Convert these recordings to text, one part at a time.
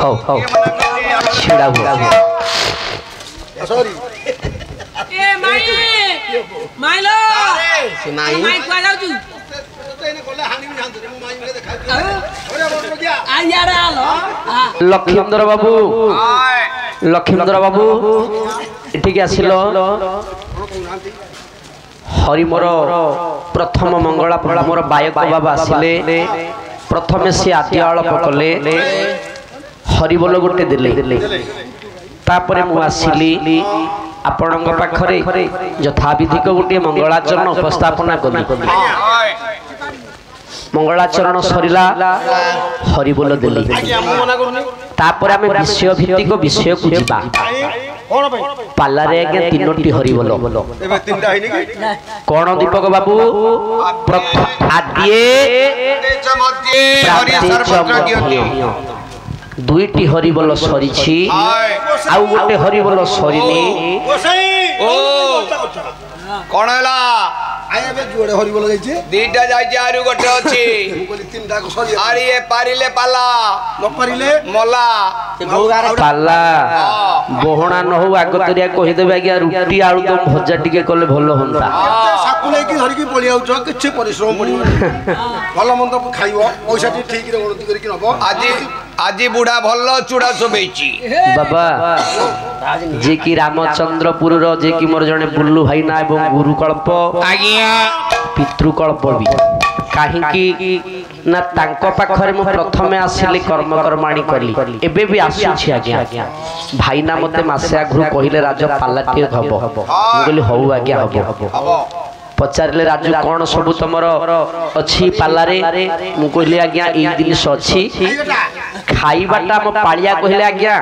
हो छिड़ा हुआ सॉरी ए माई माइलो माई माई को जाऊ तू लक्ष्मींद्र बाबू एठिक आसिल हरिमोर प्रथम मंगला मोर बायक बाबा आसिले प्रथमे सी आदि आलप कले हरिबोल गोटे देले तापरे मु आसिली आपणक पाखरे यथाविधिक गोटे मंगलाचरण उपस्थापना कली मंगलाचरण सरिला हरिबोल देली तापर आमे विषय भित्तिक विषय को जिबा पाला रे आज्ञा तीनोटी हरिबोल कोण दीपक बाबू आदिए दुईटी हरिबोल सरीछि आउ गोटे हरिबोल सरीनी कोन हला आया बे जोड़े हरिबोल जाइछे दीटा जाइछे आरु गोटे अछि बोली तीनटा को सरी आरी ए पारिले पाला न पारिले मला पाला बोहणा न हो आगतरिया कहि देबे आज्ञा रुटी आलू दम भजा टिके कले भलो होंता साकु लेकी धरि की पळि आउछ किछ परिश्रम पड़िबो भलो मंद खाइबो पैसा ठीक रे गणति करी कि नबो आजी बुढ़ा भल्लो चूड़ा चोबेची बाबा जे कि रामचंद्रपुर रो जे कि मोर जने बुल्लू भाई ना एवं गुरुकल्प आज्ञा पितृकल्प भी काहेकि ना तांको पाखरे मु प्रथमे आसिली कर्म कर्माणी कली एबे भी आसुछि आज्ञा भाई ना मते मासे आगु कहिले राज पालाटी हबो मु कहली हौ आज्ञा हबो पचारे राजू कौन सब तुमर अच्छी पालारे मु कहली आज्ञा ए जिनिस अच्छी खाइबाटा मो पालिया कहले आज्ञा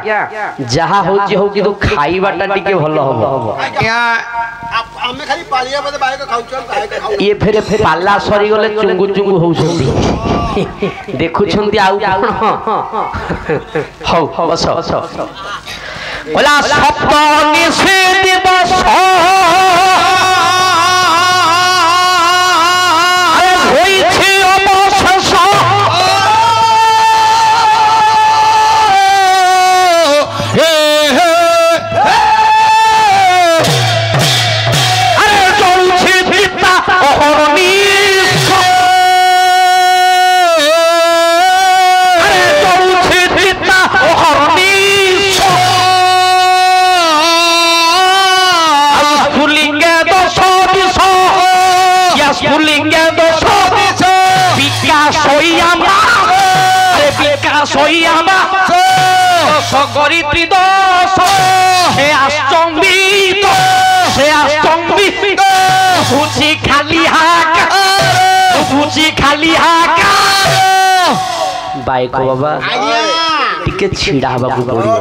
जहा होची हो कि खाइबाटा टिके भलो हबो आज्ञा आमे खाली पालिया बदे बाय को खाउछ बाय को खाउ ये फेरे पाला सरी गले चुंगु चुंगु होउछंती देखुछंती आउ कोन हौ बस ओला सप्तमी से दिवस सगरित्री दोष से आस्तंबित बुझी खाली हाका बाइक बाबा टिके छिड़ा हबा को पड़ियो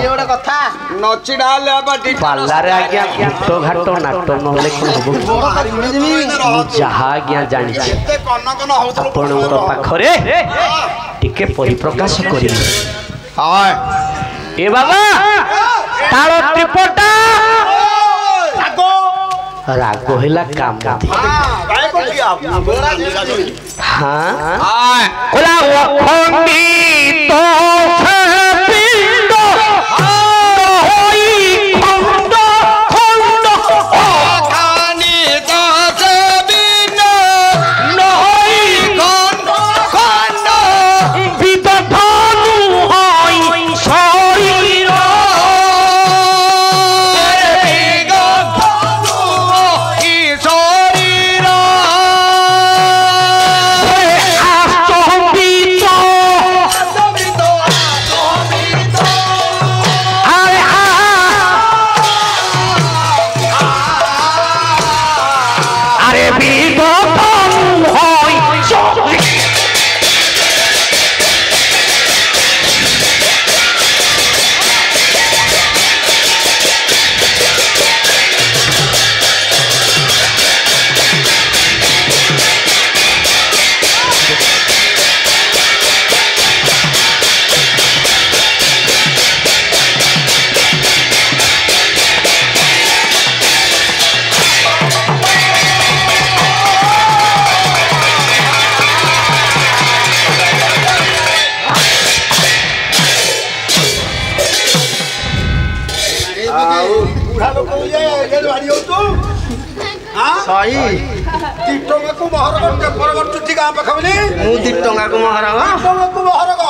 ये ओडा कथा नचिडा ले बाटी पाला रे आज्ञा घाटो घाटो नाटो न होले कोन हबो जहा आज्ञा जानि छी आपनकर पाखरे टिके परिप्रकाश करी हाय ए बाबा तारो टिपटा रागो हेला काम हां हाय ओला खंडित ଶହୀ 2 ଟଙ୍କାକୁ ମହରଗ ଟେମ୍ପର କରୁଛୁ ଠିକ ଆମ ପାଖ ବୋଲି ମୁଁ 2 ଟଙ୍କାକୁ ମହରଗ 2 ଟଙ୍କାକୁ ମହରଗ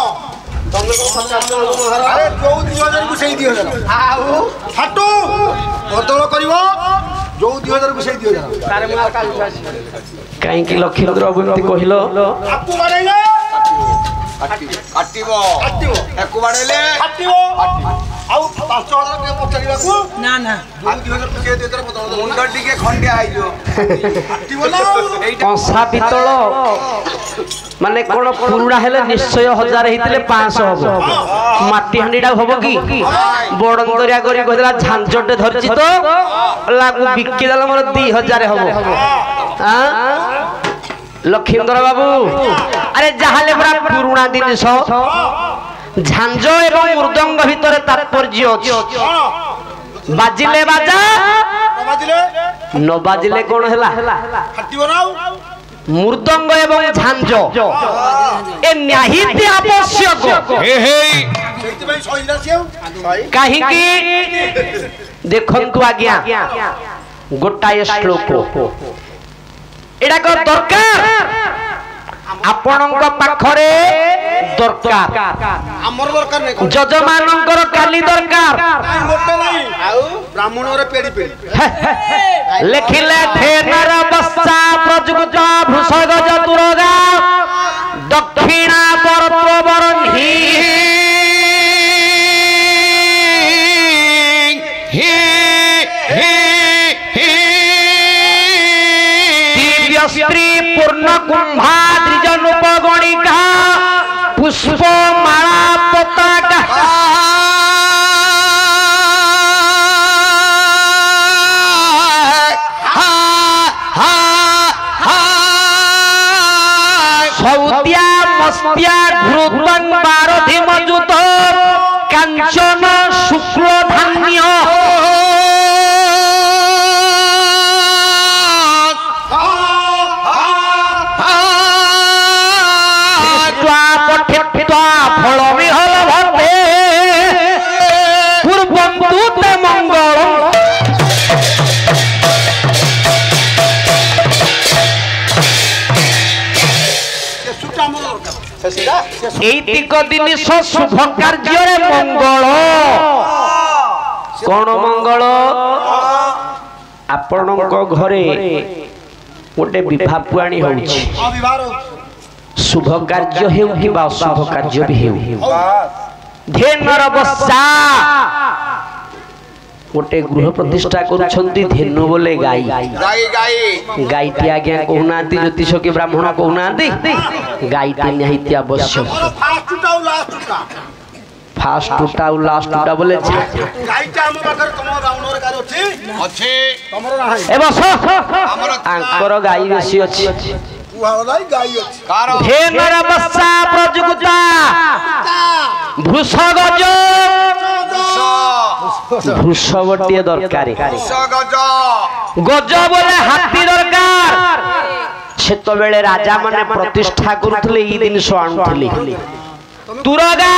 ତମେ କଣ 50 ଟଙ୍କାକୁ ମହରଗ ଆରେ ଯୋଉ 2000 କୁ ସେଇ 2000 ଆଉ ହାଟୁ ବଦଳ କରିବ ଯୋଉ 2000 କୁ ସେଇ 2000 ତାରେ ମୁଁ ଆଉ କାଲି ଆସିବି କାହିଁକି ଲକ୍ଷ୍ମୀନ୍ଦ୍ର ବାବୁ ଏମିତି କହିଲ ଆପୁ ବାଡେଇଲେ କାଟିବ କାଟିବ ଏକୁ ବାଡେଇଲେ କାଟିବ ଆଉ 5000 କେ ପଚାରିବାକୁ ନା ନା ଯୋଉ 2000 କୁ ସେଇ 2000 ବଦଳ ଦବ ମୁଣ୍ଡ ଟିକେ ଖଣ୍ଡିଆ ହେଇଯିବ କାଟିବ ନା କଂସା ପିତଳ ମାନେ କଣ ପୁରୁଣା ହେଲେ ନିଶ୍ଚୟ 1000 ହେଇଥିଲେ 500 ହବ ମାଟି ହାଣ୍ଡିଟା ହବ କି ବଡନ୍ଦରିଆ କରି କହିଦେଲା ଝାଞ୍ଜଟେ ଧରିଛି ତ ଲାଗୁ ବିକି ଦେଲା ମୋର 2000 ହବ ଲକ୍ଷ୍ମୀନ୍ଦ୍ର ବାବୁ ଆରେ ଯାହାଲେ ପୁରା ପୁରୁଣା ଜିନିଷ ଝାଞ୍ଜ ଏବଂ ମୃଦଙ୍ଗ ଭିତରେ ତାତ୍ପର୍ଯ୍ୟ ଅଛି ବାଜିଲେ ବାଜା ନ ବାଜିଲେ କଣ ହେଲା କାଟିବ ନା ମୃଦଙ୍ଗ ଏବଂ ଝାଞ୍ଜ ଏ ନିହାତି ଆବଶ୍ୟକ ସେଇଥିପାଇଁ ଶହୀଦ ଆସିବ କାହିଁକି ଦେଖନ୍ତୁ ଆଜ୍ଞା ଗୋଟାଏ ଶ୍ଲୋକ ଏଟା କଣ ଦରକାର ଆପଣଙ୍କ ପାଖରେ ଦରକାର ଆମର ଦରକାର ନାହିଁ ଯଜମାନଙ୍କର କାଲି ଦରକାର ଗୋଟେ ନାହିଁ ଆଉ ବ୍ରାହ୍ମଣରେ ପେଡି ପେଡି ଲେଖିଲେ ଧେନର ବସ୍ତା ପ୍ରଯୁକ୍ତ ଭୃଷଗଜ ତୁରଗା ଦକ୍ଷିଣା ବରତ୍ରବରଣ୍ଢି स्त्री पूर्ण कुंभा द्विजनुपगणिका पुष्प माला पताका सौद्या मस्त्या घृतन बारधि मजुत कांचन शुक्ल धान्य फल विहल भर्ते पूर्वन्तु ते मंगल এইতিক জিনিস শুভ কার্যরে মঙ্গল কোন মঙ্গল ଆପଣଙ୍କ ଘରେ ଗୋଟେ ବିବାହ ପୁଆଣି ହଉଛି शुभ कार्य हेउ कि अशुभ कार्य भी हेउ धेनुर बसा गोटे गृह प्रतिष्ठा करुछंती धेनु बोले गाई गाईटी आज्ञा कहूनांती ज्योतिष के ब्राह्मण कहूनांती गाईटी निहित आवश्यक फास्ट टूटा लास्ट टूटा बोले गाईटा हम पाखर तम ब्राह्मणर गार अछि ଅଛି तमरो नाही ए बस आंकर गाई बेसी अछि धेनुर बसा प्रजुगता वृषगज वृषगटिए दरकार गज बोले हाथी दरकार सेत बेले राजा माने प्रतिष्ठा करुथले ई जिनिस आणुथले तुरगा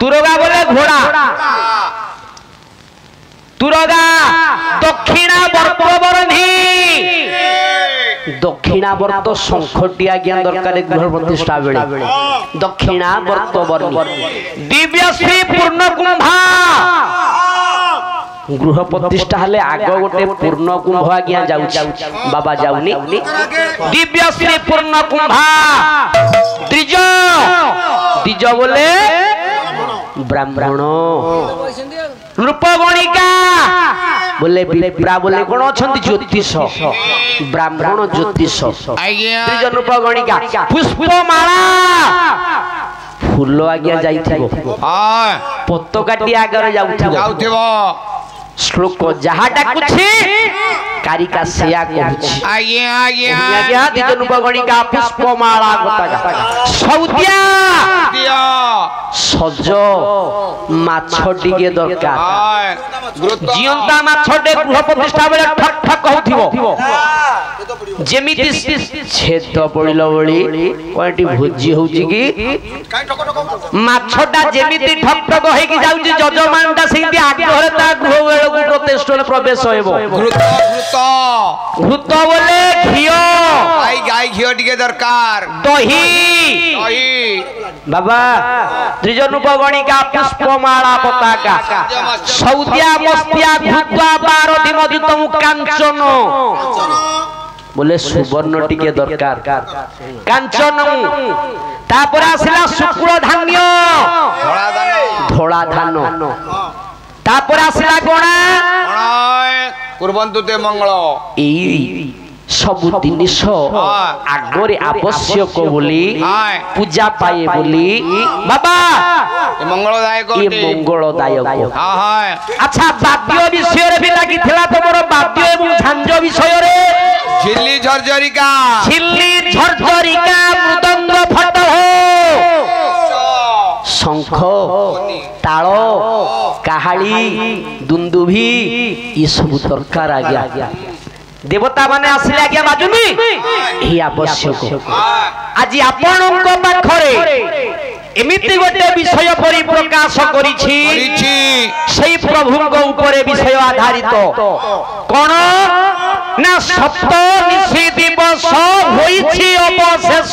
तुरगा बोले घोड़ा तुरगा दक्षिणा बर्पवरणी दक्षिणावर्त शंखटी आज्ञा दरकार गृह प्रतिष्ठा बेले दक्षिणावर्त वर्ण दिव्य श्री पूर्ण कुंभा गृह प्रतिष्ठा हेले आग गोटे पूर्ण कुंभ आज्ञा जाऊ बाबा जाऊनी दिव्य श्री पूर्ण कुंभा द्विज द्विज बोले ब्राह्मण रूपगणिका बोले विप्रा बोले कौन अच्छा ज्योतिष ब्राह्मण ज्योतिष द्विज रूपगणिका पुष्पमाला फूल आज्ञा जाइथिबो पताकाटी आगर जाउथिबो श्लोक जहा डाकुछि कारिका सेया कहूछि आज्ञा द्विज रूपगणिका पुष्पमाला गता सौद्या ସଜ ମାଛ ଟିକେ ଦରକାର ଜିଅନ୍ତା ମାଛଟେ ଗୃହ ପ୍ରତିଷ୍ଠା ବେଳେ ଠକ୍ ଠକ୍ ହଉଥିବ ଯେମିତି ଛେଦ ପଡ଼ିଲ ଭଳି କଣଟି ଭୋଜି ହଉଛି କି ମାଛଟା ଯେମିତି ଠକ୍ ଠକ୍ ହେଇକି ଯାଉଛି ଯଜମାନଟା ସେମିତି ଆଗ୍ରହରେ ତା ଗୃହ ବେଳକୁ ପ୍ରତିଷ୍ଠାରେ ପ୍ରବେଶ ହେବ ଘୃତ ବୋଲେ ଘିଅ ଗାଈ ଘିଅ ଟିକେ ଦରକାର ଦହି ବାବା ତ୍ରିଜନୁପ ଗଣିକା ପୁଷ୍ପମାଳା ପତାକା ସୌଦିଆ ମସ୍ତିଆ ଘୃତା ବାରଧି ମଧୁତମ କାଞ୍ଚନ ବୋଲେ ସୁବର୍ଣ୍ଣ ଟିକେ ଦରକାର କାଞ୍ଚନ ତାପରେ ଆସିଲା ଶୁକ୍ଳ ଧାନ୍ୟ ଧଳା ଧାନ ତାପରେ ଆସିଲା ଗଣା କୁର୍ବନ୍ତୁ ତେ ମଙ୍ଗଳ ଏଇ ସବୁ ଜିନିଷ ଆଗରେ ଆବଶ୍ୟକ ବୋଲି ପୂଜା ପାଏ ବୋଲି ବାବା ମଙ୍ଗଳଦାୟକ ଆଚ୍ଛା ବାଦ୍ୟ ବିଷୟରେ ବି ଲାଗିଥିଲା ତମର ବାଦ୍ୟ ଏବଂ ଝାଞ୍ଜ ବିଷୟରେ ଝିଲ୍ଲି ଝରଝରିକା ମୃଦଙ୍ଗ ଫଟ ଶଙ୍ଖ ତାଳ କାହାଳି ଦୁନ୍ଦୁଭି ଏସବୁ ଦରକାର ଆଜ୍ଞା देवता माने आसिले आज्ञा बाजुनी ही आवश्यक आज आपनक पाखरे एमिति गोटे विषय परि प्रकाश करिछि सेही प्रभुक ऊपर विषय आधारित कोन ना सप्त निशि दिवस होइछि अवशेष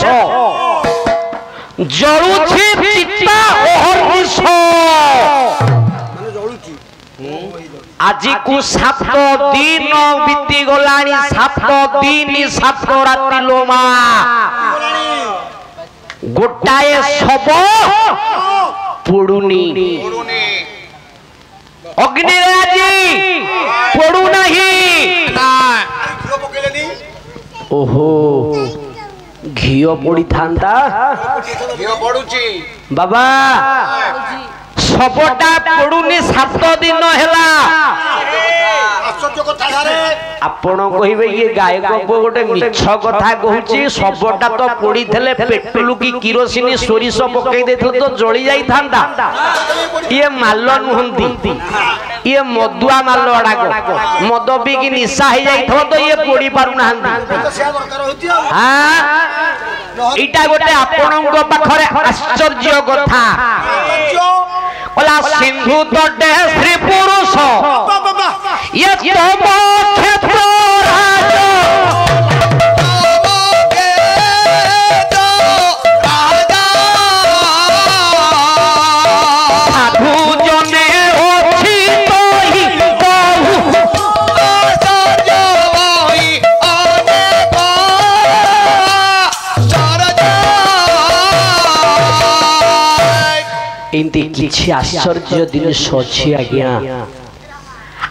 जळुछि चित्ता ओहर्निश आज को 7 दिन बीती गलानी 7 दिन 7 राति लोमा गोटाए सब पुडुनी अग्नि राजी पड़ू नहीं ओहो घियो पड़ी थांदा घियो पड़ुची बाबा सबटा पड़ुनी 7 दिन हैला आपण कहिबे ये गायक गोटे मिछ कथा कहूची सबटा तो पड़ी थले पेट्रोल की किरोसिनी सोरिष पकई देथले तो जळी जाई थांदा ये माल नुहंती ये मदुआ माल अडाको मद पी की निशा हो जाई थो तो ये पड़ी पारु नाहंती हां इटा गोटे आपणक पाखरे आश्चर्य कथा ओला सिंधु तटे श्री पुरुष ये तब क्षेत्र राज साधु जने ओछि तोहि कहू इनती किछि आश्चर्य जिनिस अछि आज्ञा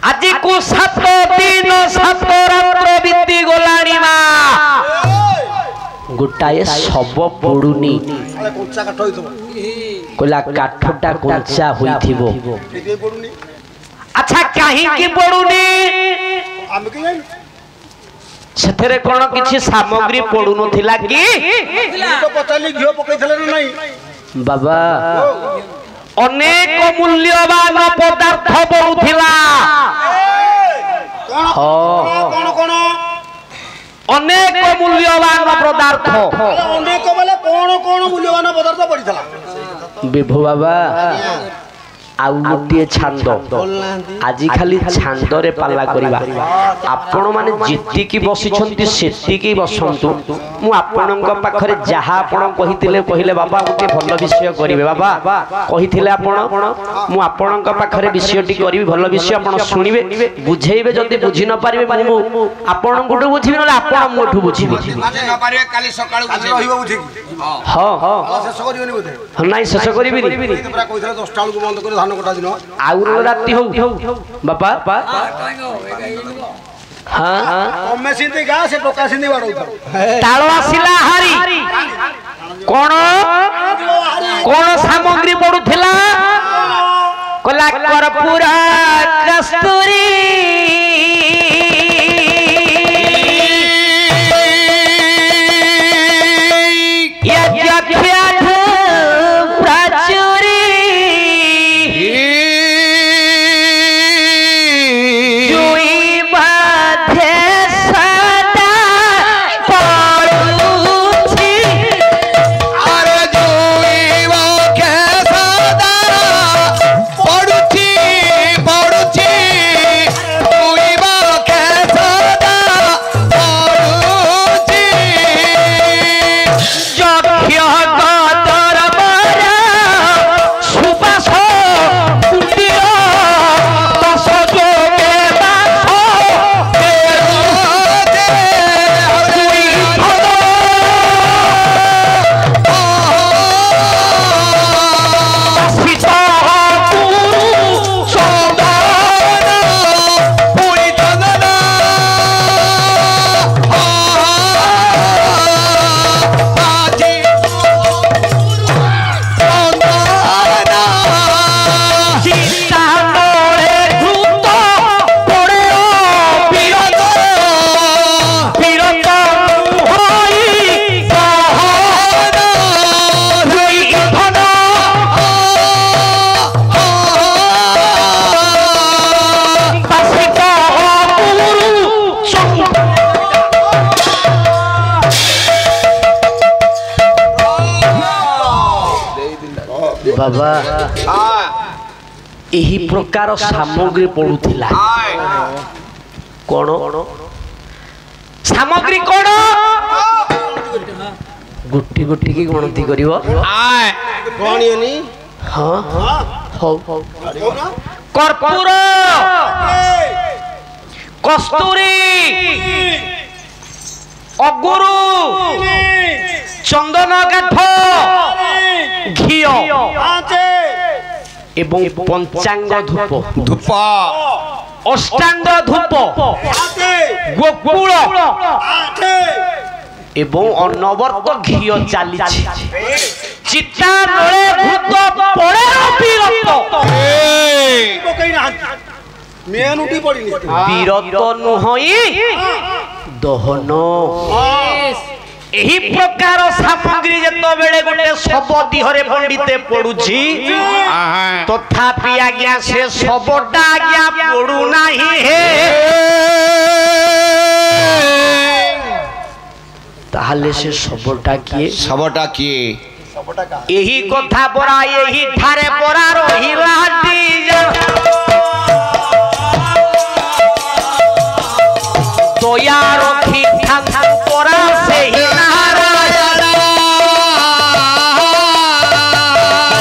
आज को 7 दिन 7 रात्र बीती गलानी मा गोटाए सब पड़ुनी कोला काठटा कंचा होइथिबो अच्छा काहे की पड़ुनी सेथरे कोन किछि सामग्री पड़ु नथिला की तो पचाली घियो पकैथले नै बाबा अनेक मूल्यवान पदार्थ पड़ुथिला कोन अनेक मूल्यवान पदार्थ अनेक बेले कोन मूल्यवान पदार्थ पड़िथला विभु बाबा आउ गोटे छांद आज खाली छांद रे पाला करिबा आपण माने जित्ती की बसिछंती सेत्ती की बसंतु मु आपणक पाखरे जहा आपण कहितिले कहिले बाबा गोटे भल विषय करिवे बाबा कहितिले आपण मु आपणक पाखरे विषयटी करिवि भल विषय आपण सुनिबे बुझेइबे जति बुझि न पारिबे मु आपण गुटु बुझिबे न आपण मोठु बुझिबे बुझि न पारिबे काली सकाळु बुझिबे रहिबो बुझि हां हां शेष करिवनि बोधे नाही शेष करिबि पूरा कहिथले 10 टा को बंद कर धान कोटा दिन आउर राती हो बापा हाँ कमे सिंधी गा से टोका सिंधी बाड़ौ तालो आसिला हारी कोन कोन सामग्री पडुथिला कोला कर्पूर कस्तूरी ये जख्या प्राचुरी बाबा यही प्रकार सामग्री पड़ुथिला कौन सामग्री कौन गुटी गुटी की गणति करिवो कौन यानी हाँ हो कर्पूर कस्तूरी अगुरु चंदन काठ घी एवं पंचांग धूप धूप अष्टांग धूप गोकुल एवं अनवर्त घी चली चिता नले भूत पड़े बीरत नुहई दहन एही प्रकार सामग्री जतो बेले गोटे सब दिहरे पंडिते पडुछि तथापि आज्ञा से सबटा आज्ञा पडु नाही हे ताहले से सबटा किए यही कथा परा यही ठारे परा रहिला दया रखी ठाकुर परा से ही नारायण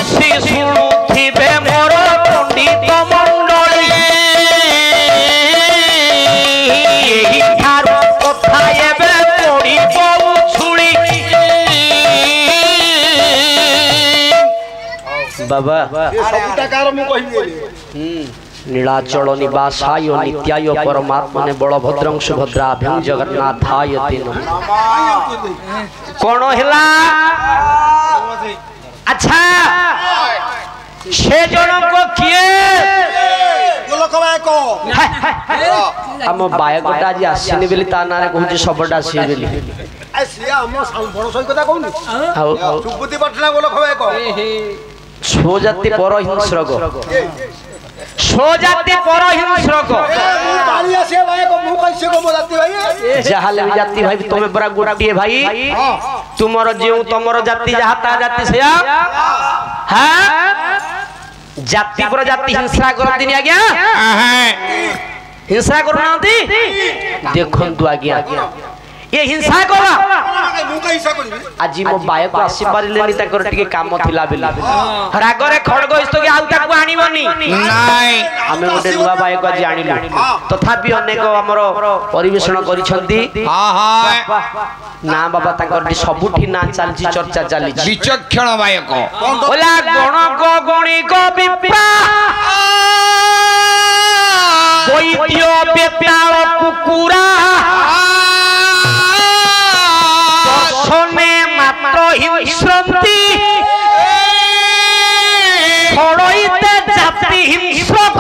श्री शुणुथिबे मोर पंडित मंडली यही ठार कथा एबे पड़ी बहु छुड़ी बाबा नीलाचल निवासाय नित्याय परमात्मने बलभद्रं सुभद्राभ्यं जगन्नाथाय ते नमः कौन हैला अच्छा से जन को किए हम बायकटा जी आसीनी बेली ता नारे कहूची सबटा सी बेली सिया हम बड़ सही कथा कहूनी सुबुद्धि पटना गोलक बायक स्वजाति पर हिंस्रग स्वजाति पर हिंस्रग जहाले जाति भाई तुम्हें बड़ा गोटे भाई तुमर जो तुमर जाति जहा ता जाति से हाँ जाति पर जाति हिंसा करती आज्ञा हिंसा करना देखु आज्ञा ये हिंसा करा आज मो बायक आसी पारिलेनी ताकर टिके काम थिला बेली रागरे खड़ग इस्तो के आउ ताकू आनिबनी नाइ हमें गोटे नुवा बायक आज आनिलु तथापि अनेक हमर परिवेषण करिसंती हां हां ना बाबा ताकर सबुठी ना चलची चर्चा चली विचक्षण बायक ओला गणक गणिक विप्रा वैद्य बेताल कुकुरा दर्शने मात्र हिंस्रन्ति छड़इते जाति हिंस्रक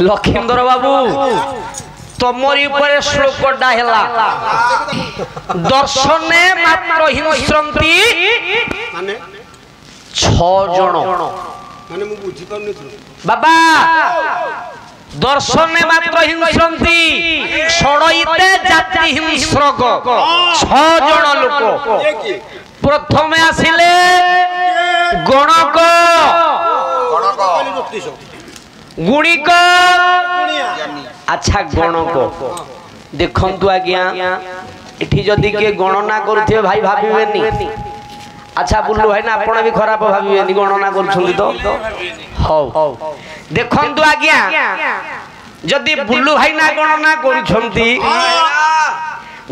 लखींदर बाबू तमरी ऊपर श्लोकटा हैला दर्शने मात्र हिंस्रन्ति माने 6 जण माने मु बुझी पाउनी बाबा दर्शने मात्र हिंस्रन्ति छड़इते जाति हिंस्रक 6 जण लोक प्रथमे आसिले गणक गुणिक अच्छा गणक देखंतु आज्ञा एठी जदि के गणना करथे भाई भाबिबेनी अच्छा बुल्लू भाई ना आपण भी खराब भाबिबेनी गणना करछुंदी तो हौ देखंतु आज्ञा जदि बुल्लू भाई ना गणना करछुंदी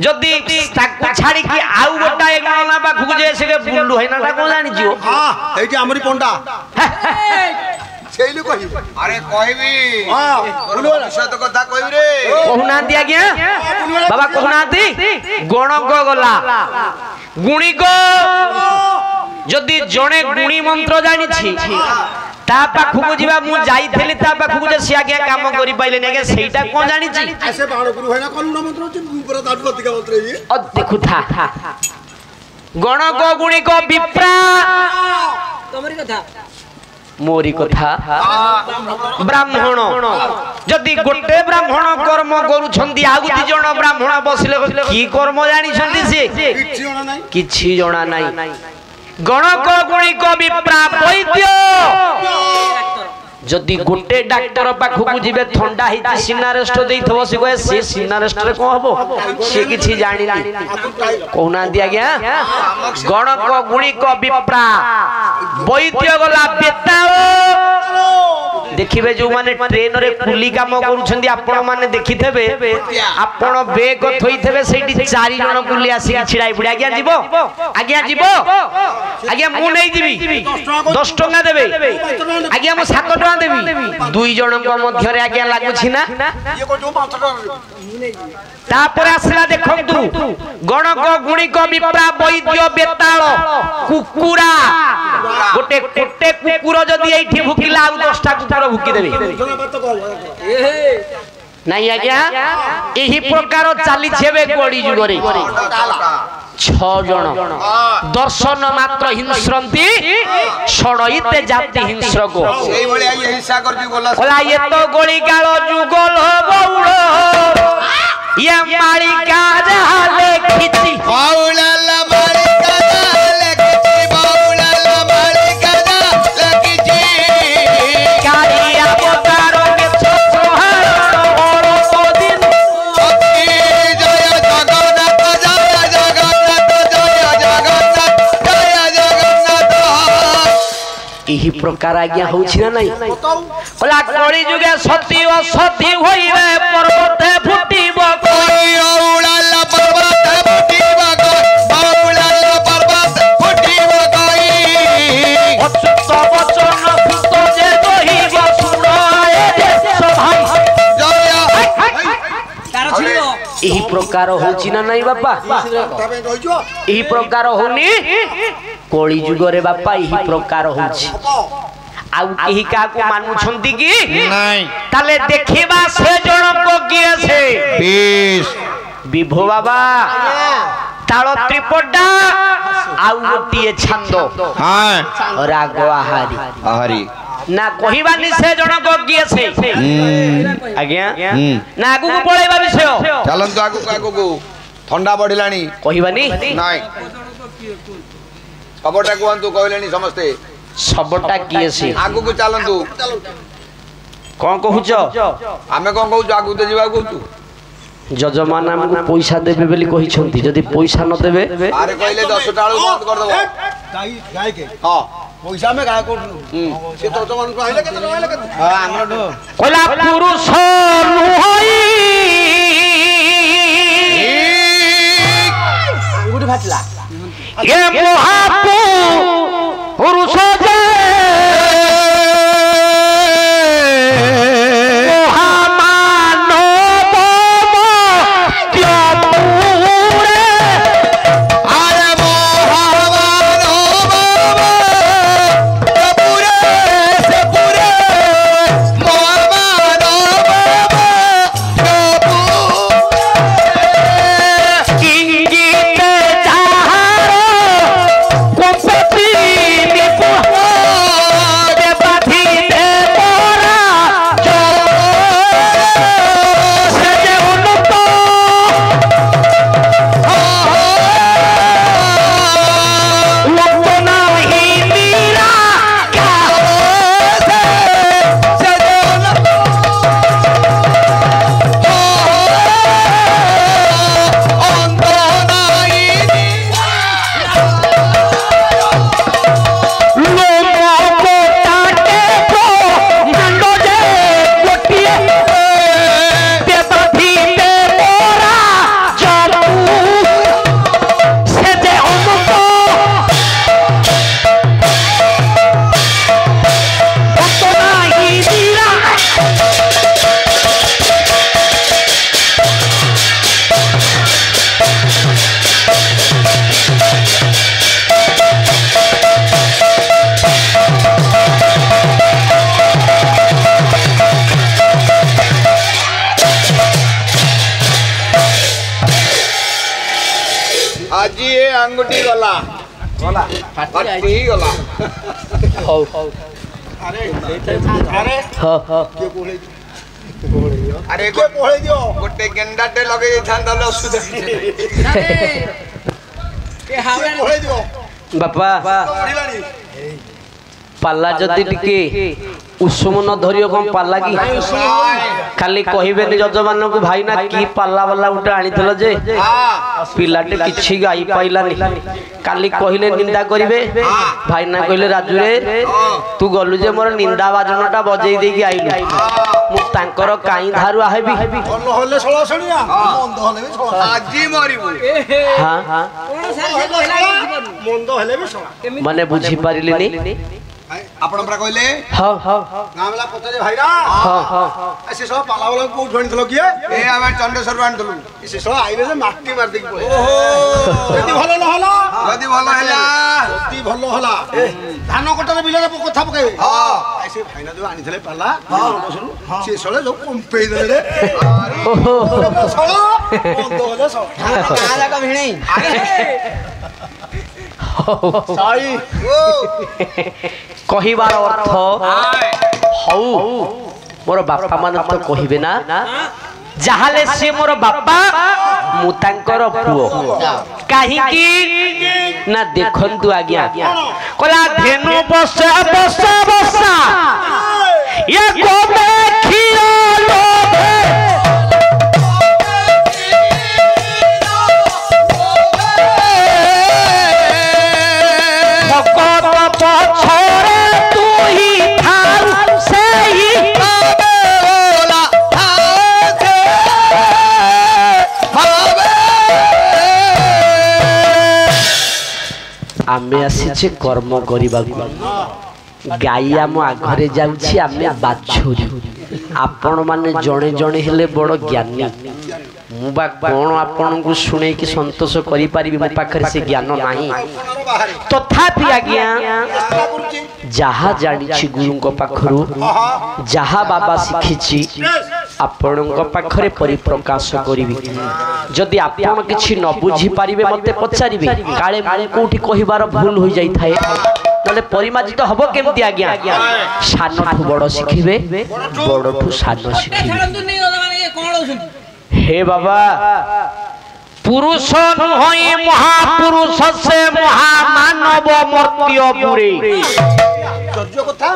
जदि ताकू छाड़ी कि आउ गोटा एक गणना बाखु जे से बुल्लू भाई ना को जानि जियो हां एठी हमरी पंडा सेइलु कहि अरे कहबी हां बुल्लू विषय कथा कहबी रे कहना दिया गया बाबा कहना दी गणक गला गुणिक जदि जणे गुणी मंत्र जानि छी ता पाखु जीवा मु जाईथली ता पाखु जे सिया के काम करि पाइले ने के सेटा कोन जानि छी ऐसे बाण गुरु है ना कलुण मंत्र छी ऊपर दाडु अधिका मंत्र ये अ देखु था गणक गुणिक विप्रा तमरी कथा मोरी कथा ब्राह्मण जदि गोटे ब्राह्मण कर्म करूछंती आगु दी जण ब्राह्मण बसिले की कर्म जानि छंती से किछि जणा नाही गणक गुणिक विप्रा वैद्य जदि गोटे डॉक्टर पाखु जीवे थंडा हिची सिनारेस्ट देइथबो से कहे से सिनारेस्ट रे को हबो से किछि जानिनी कहूना दिया गया गणक गुणिक विप्रा वैद्य गला बेताओ देखिबे जो माने ट्रेन रे कुली काम करूछंदी आपण माने देखिथबे आपण बेग थोइथबे सेठी 4 जण कुली आसी छिड़ाई पड़ी आज्ञा जीवो आज्ञा मु नै जीवी 10 टंका देबे आज्ञा मु 7 टंका देबी दुई जण को मध्य रे आज्ञा लागु छी ना ये को 5 टका तापर आसला देखंतु गणक गुणिक विप्रा वैद्य बेताल कुकुरा गोटे कुकुर जदि एठी भुकिला आ 10 टा कुकुर भुकी देबे नहीं आज्ञा एही प्रकार चली छेबे कोड़ी जुगरे 6 जण दर्शन मात्र हिंस्रंती षडईते जाति हिंस्र को सेही भली आई हिंसा करती बोला ओला ये तो गोली गालो जुगल बौड़ो ये मालिका जहाले खिची बाउला ला मालिका जहाले खिची बाउला ला मालिका जहाले खिची कारिया बोतारो के छोहार ओरो दिन जय जगन्नाथ एही प्रकार आज्ञा होछि ना नहीं ओला कली जुगे सती ओ सती होइबे पर्वते फुटिबो कोई औलाला पर्वत फुटिबो कोई औलाला पर्वत फुटिबो कोई अच्युत वचन सुत जे कहिबो सुनाए देश भाई जय तार छिलो एही प्रकार होछि ना नहीं बापा एही प्रकार होनी कली जुगरे बापा एही प्रकार होछि आउ केही का को मानु छंती की नहीं ताले देखिबा से जण को किए से 20 विभो बाबा ताल त्रिपडा आउ गोटिए छंद हां राग आहारी हरि ना कहिबानी से जण को किए से आज्ञा ना आगु को पळेबा विषय चलन तो आगु को ठंडा बढ़िलानी कहिबानी नहीं खबरटा कोहंतु कहलेनी समस्ते सबटा किए से आगु को चलंतु कोन कहूछ आमे कोन कहू आगु ते जीवा कहू जजमान हमको पैसा देबे बेली कहि छंती जदी पैसा न देबे अरे कहले 10 टाळू बंद कर दबो गाय के हां पैसा में गाय को से तो मन को आइले के हां हमरो कोला पुरुष नुहई गुडी फाटला ये महापु पुरुष जे महामानव त्योपुरे अरे मोहमानव पूरे से पूरे मोहमानव इंगिते चाहारो कुपति निपुहा देवाधि देवरा जो सजे उन्नत लपना ही मीरा क्या आज ये अंगूठी गला गला फाटी गला हौ अरे हाँ हाँ के कोले अरे के कोले दियो गोटे गेंडाटे लगे थांदा असुविधा ଏ ହାୱଡ଼ା कोले दियो बापा बढ़िलानी पाला जदि टिके उषुम न धरियो कम पाला की खाली कहबेनि जजमान को भाई ना की पाला वाला उठे आनीथिल जे पिलाटे किछि गाई पाइलानी काली कहले निंदा करिवे भाई ना कहले राजू रे तू गलु जे मोर निंदा बाजनटा बजै दे की आइलु मु तांकर काई धारु आहेबी ଭଲ ହେଲେ ଷୋଳ ଶୁଣିଆ ମନ୍ଦ ହେଲେ ବି ଷୋଳ ଆଜି ମରିବୁ हां हां କ'ଣ ସାର୍ ସେ କହିଲା ବୁଝିପାରୁନି ମନ୍ଦ ହେଲେ ବି ଷୋଳ माने बुझी पारिलिनी ଆପଣ ପରା କହିଲେ हां हां ଗାଁ ବେଲା ପଚାରେ ଭାଇରା हां ହାं ସେ ସବୁ ପାଲା ବାଲା କୋଉଠୁ ଆଣିଥିଲ କିଏ ଏ ଆମେ ଚଣ୍ଡେଶ୍ୱରରୁ ଆଣିଥିଲୁ ସେ ସବୁ ଆଇଲେ ଯେ ମାଟି ମାରି ଦେଇକି ପଳେଇଲେ ଯଦି ଭଲ ନହେଲା ଯଦି ଭଲ ହେଲା ଯଦି ଭଲ ହେଲା ଧାନ କଟାରେ ବିଲରେ କଥା ପକେଇବେ ସେ ଭାଇନା ଯୋଉ ଆଣିଥିଲେ ପାଲା ସେ ସଳେ ଯୋଉ କମ୍ପେଇ ଦେଲେ ओहो ଷୋଳ ମନ୍ଦ ହେଲେ ଷୋଳ ଗାଁ ଯାକ ଭିଣେଇ ସାଇ कहिबार अर्थ हौ मोर बापा मान तो कहिबे ना जाहाले से मोर बापा मु तांकर पुओ काहे की ना देखंतु आज्ञा कला धेनु बसा बसा बसा ये गोमे खियो लोभे आमे आसीचे कर्म करिबा गाई आम आघरे जाउछि आमे बाछुरी आपण माने जणे जणे हेले बड़ ज्ञानी मु बा कोन आपण को सुने कि संतोष करि पारिबि मो पाखरे से ज्ञान नाही तथापि आज्ञा जहा जानिछि गुरु को पाखरु जहा बाबा शिखिछि आपणक पाखरे परिप्रकाश करिबि जदि आपण किछि न बुझी पारिबे मते पचारिबे काळे मु कोठी कहिबार भूल होई जाई थाए नले परिमार्जित हबो केमति आज्ञा सानठु बड़ शिखिबे बड़ठु सान शिखिबे ଛାଡ଼ନ୍ତୁନି ମାନେ ଇଏ କ'ଣ ହଉଛନ୍ତି हे बाबा पुरुष नुहई महापुरुष से महामानव मर्त्य पुरे ଚର୍ଯ୍ୟ କଥା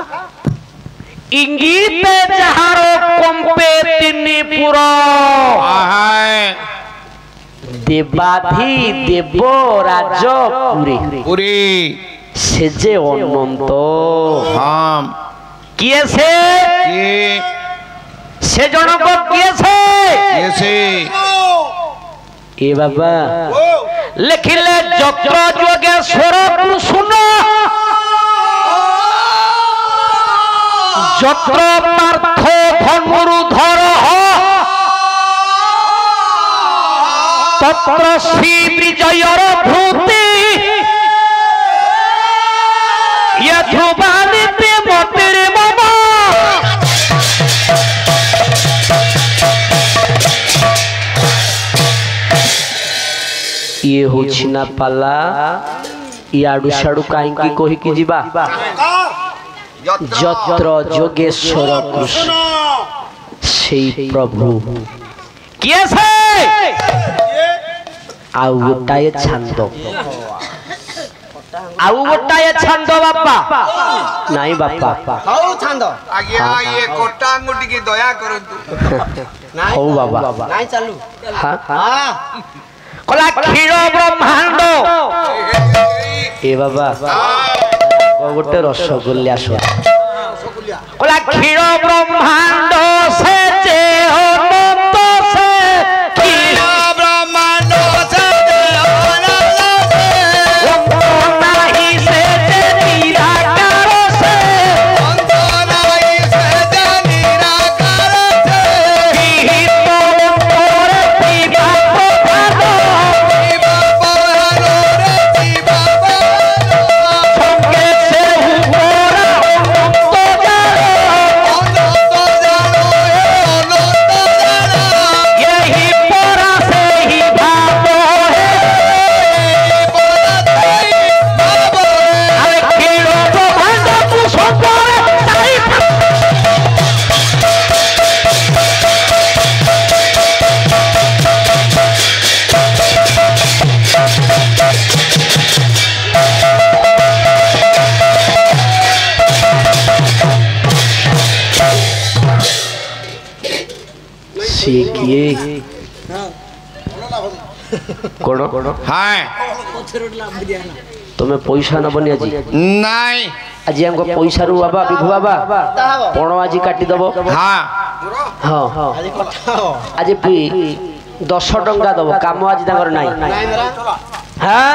इंगित जहारो कंपे तिनि पुर देवाधि देव राज पुरे पुरी से जे अनंत हाँ किए से जनक किए से ऐसे ए बाबा लिखिले जत्र जोगेश्वर सुन जत्र पार्थ धनुर्धर तत्र श्री विजयर भूति ये ध्रुवानी मतिर मम ये होछि ना पाला याडू साडू काई कहि कि जिबा जत्र जोगेश्वर कृष्ण से प्रभु किए से आउ गोटाए छंद आउ गोटाए छंद बापा नहीं बापा ହଉ ଛାନ୍ଦ आज्ञा ये कोटा अंगुठी की दया करंतु हो बाबा ନାଇଁ ଚାଲୁ हाँ हाँ कला क्षीर ब्रह्मांड ए बाबा गोटे रसगोल्ला सो कला क्षीर ब्रह्मांड से जे अनंत से क्षीर ब्रह्मांड से नाही से जे निराकार से निराकार विहित अंतर दिवा प्रभात संगे से ऊपर अनंत जाल सी किए कोण हाय तुम्हें पैसा नबनी आज नाई आज हमको पैसा रू बाबा विभु बाबा पण आज काटी दबो हाँ हाँ आज पी 10 टंका दबो काम आज तांगर नाही हाँ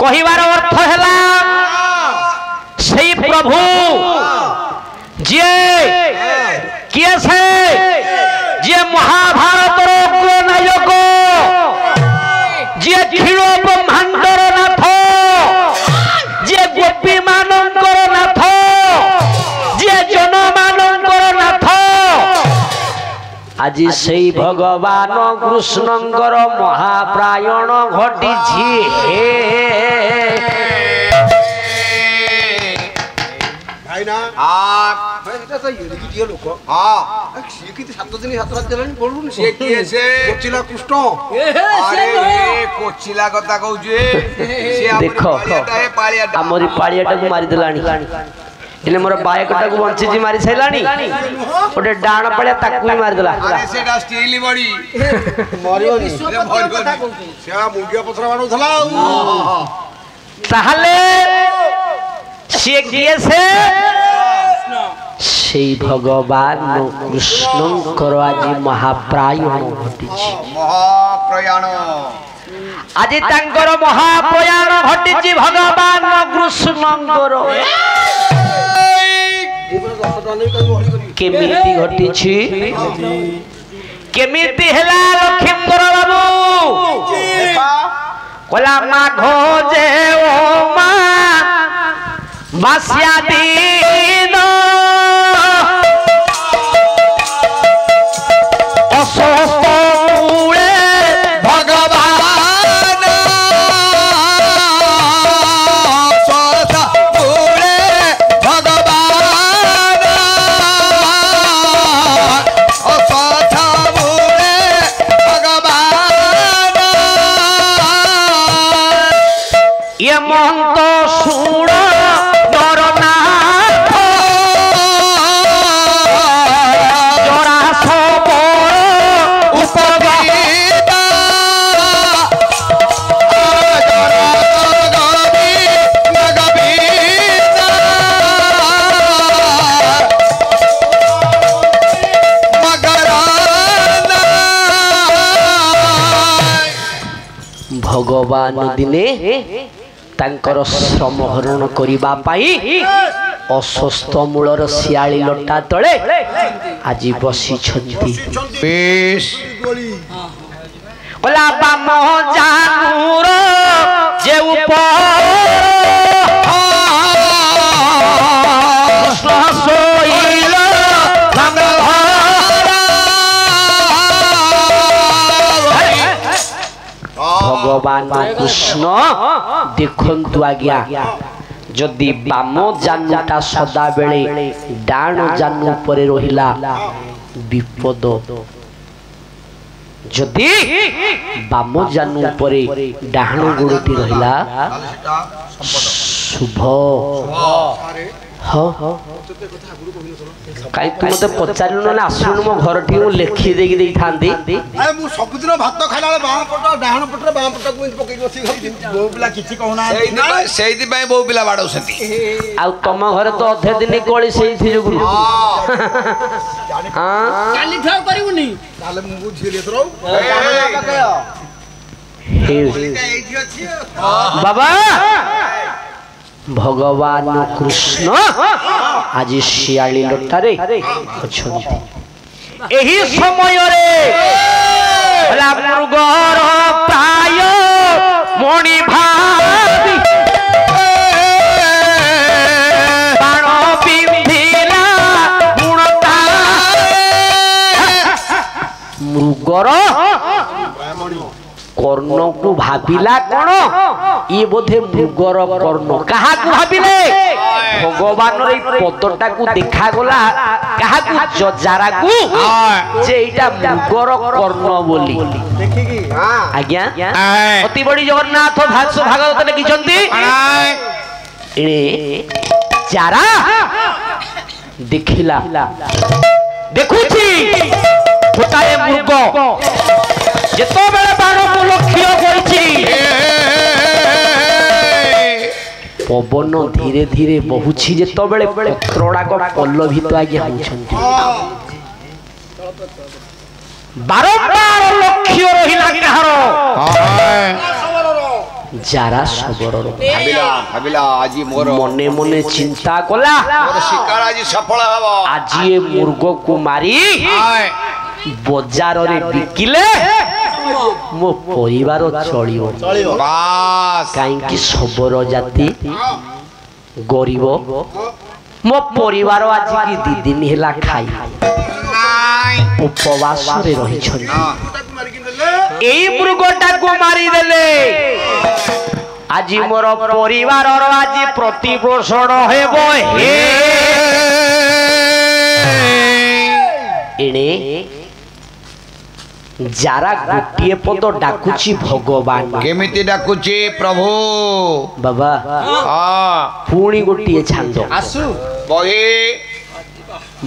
कहिबार अर्थ हैला सही प्रभु जे किए से जे महाभारत रो नायक जे खिल ब्रह्मांडर नाथ जे गोपी मानकर नाथ जे जन मानकर नाथ आज से भगवान कृष्णंकर महाप्रायण घटी भाईना এটা তো ইউনিকি দিয়ে লোক সে কি 7 দিন 7 রাত দেলানি বলুন সে কি আছে কোচিলা কৃষ্ণ আরে কোচিলা কথা কହୁजे সে देखो हमरी पाळियाटा को मारी देलानी इले मोर बायकटा को वंची जी मारी सैलानी ओटे डाण पळिया ताकू मारी देला अरे सेटा स्टील बॉडी मरियोनी से मुंडिया पथरा बाणुथला ताहले से किए से भगवान कृष्णंकर आज महाप्रायण घटिछि महाप्रयाण आज तांकर महाप्रयाण घटिछि भगवान कृष्णंकर केमिति घटिछि केमिति हला लक्ष्मीधर बाबू कोला माघ जे ओ मा बासिया दिन अस्वस्थ मूले भगवान स्वस्थ मूले भगवान अस्वस्थ मूले भगवान ये महंत सुण भगवान दिने तांकर श्रमहरण करिबा पाई अस्वस्थ मूलर सियाली लटा तले आज बसी छंती पेश ओला बाम जानूर जे ऊपर सोइल भगवान कृष्ण देखंतु आज्ञा जदि बाम जानूटा सदा बेले डाण जानू परे रहिला विपद जदि बाम जानू परे डाण गोड़टी रहिला शुभ हाँ कहीं तू मत पचारू ना आसुन मो घर ठी लेखि देगी देई थांदी अरे मु सबदिन भात खाइला बेले बाम पट डाहण पटरे बाम पट को पकई बसी खाती बो पिला किछि कहना सेइदि पय बो पिला बाडौसंती आ तम घरे तो अधे दिन कोली सेई थी जुगुरु हां काली ठो करिवुनी ताले मु झिले तरो बाबा भगवान कृष्ण आज शियाली लटारे अछंती एही समय रे मृगर प्राय मणि भाबी बाण बिंधिला गुणता मृगर कर्ण को भाबिला कोन ये बोधे मृगर कर्ण कहा को भाबिले भगवान रे पदटा को देखा गला कहा को जजारा को जे एटा मृगर कर्ण बोली देखि की हां आज्ञा अति बड़ी जगन्नाथ भागवत लिखिचंती इने जारा देखिला देखुची ଗୋଟାଏ ମୃଗ ଯେତେବେଳେ ବାଣକୁ ଲକ୍ଷ୍ୟ କରିଛି ପବନ ଧୀରେ ଧୀରେ ବହୁଛି ଯେତେବେଳେ ପତ୍ରଗୁଡାକ ପଲ୍ଲବିତ ଆଜ୍ଞା ହେଉଛନ୍ତି ବାରମ୍ବାର ଲକ୍ଷ୍ୟ ରହିଲା କାହାର ଯାରା ଶବରର ଭାବିଲା ଆଜି ମୋର ମନେ ମନେ ଚିନ୍ତା କଲା ଶିକାର ଆଜି ସଫଳ ହେବ ଆଜି ଏ ମୃଗକୁ ମାରି ବଜାରରେ ବିକିଲେ ମୋ ପରିବାର ଚଳିବ କାହିଁକି ଶବର ଜାତି ଗରିବ ମୋ ପରିବାର ଆଜି ଦି ଦିନ ହେଲା ଖାଇ ଉପବାସରେ ରହିଛନ୍ତି ଏଇ ମୃଗଟାକୁ ମାରିଦେଲେ ଆଜି ମୋର ପରିବାରର ଆଜି ପ୍ରତିପୋଷଣ ହେବ ଏଣେ যারা গোটিয়ে পদ ডাকুছি ভগবান কেমিতি ডাকুছি প্রভু বাবা পুଣି গোটিয়ে ছান্দ আসু বহি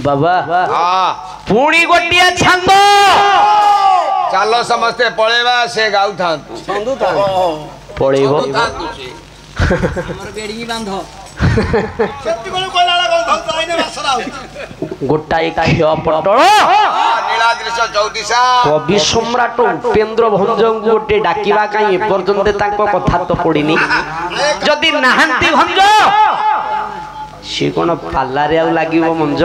বাবা পুଣି গোটিয়ে ছান্দ চাল সমস্তে পড়েবা সে গাউথান্তু পড়েইব গোটাଏ କ୍ଷୟ ପଟଳ କବି ସମ୍ରାଟ ଉପେନ୍ଦ୍ର ଭଞ୍ଜଙ୍କୁ ଗୋଟେ ଡାକିବା କାଇଁ ଏପର୍ଯ୍ୟନ୍ତ ତାଙ୍କ କଥା ତ ପଡିନି ଯଦି ନାହାନ୍ତି ଭଞ୍ଜ ସେ କଣ ପାଲାରେ ଆଉ ଲାଗିବ ମଞ୍ଜ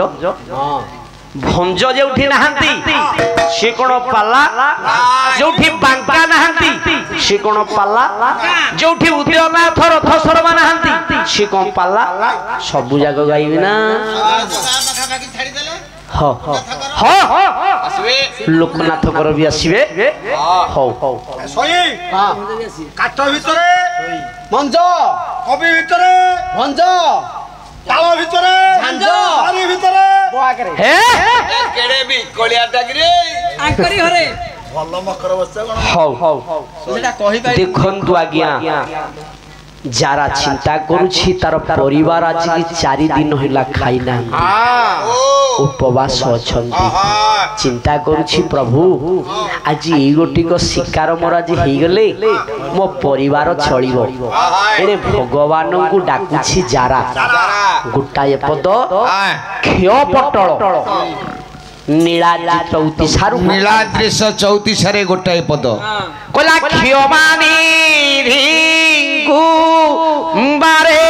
ଭଞ୍ଜ ଯୋଉଠି ନାହାନ୍ତି ସେ କଣ ପାଲା ଯୋଉଠି ବାଙ୍କା ନାହାନ୍ତି ସେ କଣ ପାଲା ଯୋଉଠି ଉଦୟନାଥ ରଥ ଶର୍ମା ନାହାନ୍ତି ସେ କଣ ପାଲା ସବୁ ଜାଗ ଗାଇବି ନା ଲୋକନାଥଙ୍କର ବି ଆସିବେ ହଉ କାଠ ଭିତରେ ମଞ୍ଜ କବି ଭିତରେ ଭଞ୍ଜ ତାଳ ଭିତରେ ବାରି ଭିତରେ କେଡେ ବି କଳିଆ ଡାକିରେ ଆଙ୍କରି ଘରେ ଭଲ ମକର ବସ୍ତା କଣ ହଉ ସେଟା କହି ପାଇ ଦେଖନ୍ତୁ ଆଜ୍ଞା যারা চিন্তা করুছি তার পরিবার আজ 4 দিন হইলা খাই না উপবাস অছন্তি চিন্তা করুছি প্রভু আজ এই গোটিক শিকার মোর আজ হইগলে মো পরিবার চলিব এনে ভগবানଙ୍କୁ ডাকুছি যারা গোটায়ে পদ ক্ষয় পটল নীলাদ্রি 34 নীলাদ্রি 34 গোটাଏ পদ কলা ক্ষয়মানি রিঙ্গু বারে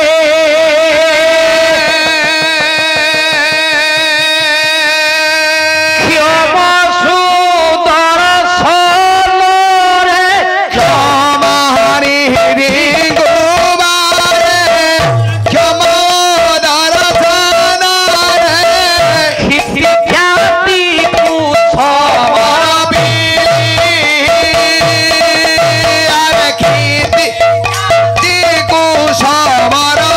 Samara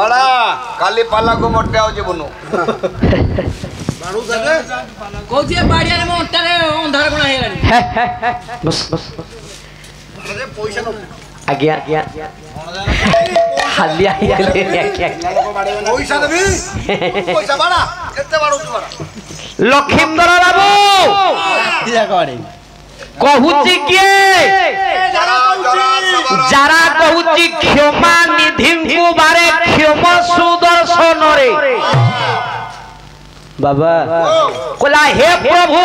बड़ा काली पाला को मोटे आओ जीवनु बाड़ू देले कोचे बाड़िया रे मोंटारे अंधार गुणा हेलानी बस बस अरे पैसा न आज्ञा हालिया पैसा देबी पैसा बाड़ा केते बाड़ू तू बाड़ा लखींद्र बाबू कहूची किए যারা কহুচি ক্ষমা নিধিଙ୍କୁ বারে ক্ষমা সুদর্শন রে বাবা কলা হে প্রভু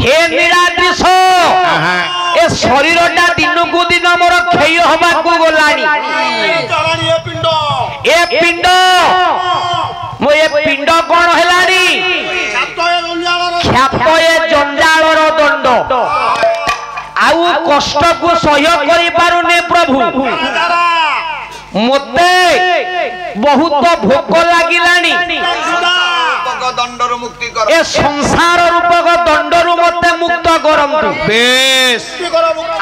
হে নিরাদিশ এ শরীরটা দিনকু দিন মোর ক্ষয় হবাকু গলানি এ পিণ্ড মো এ পিণ্ড কোন হেলানি খ্যাপ এ জঞ্জালর দণ্ড आउ कष्ट को सह्य करि पारुने प्रभु मते बहुत भोक लागिलानी दंडरु मुक्ति कर ए संसार रूपक दंडरु मते मुक्त करंतु बेस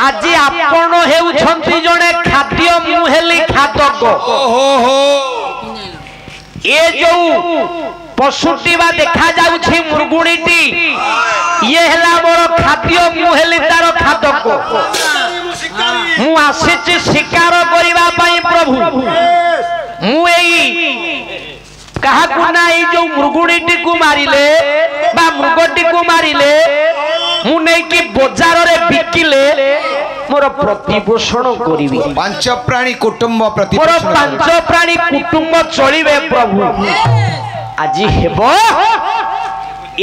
आज आपण हेउछंती जणे खाद्य मुहेली खातक ओहो हो ए जो पशुटी बा देखा जाउछि मुर्गुणीटी ये हला मोर खाद्य मुहेली तार खातक मु आसीछि शिकार करिबा पई प्रभु मु एई कहा कुना ए जो मुर्गुणीटी को मारिले बा मृगटी को मारिले मु नै कि बाजार रे बिकिले मोर प्रतिपोषण करिवि पांच प्राणी कुटुंब मोर प्रतिपोषण पांच प्राणी कुटुंब चलिबे प्रभु আজি হেব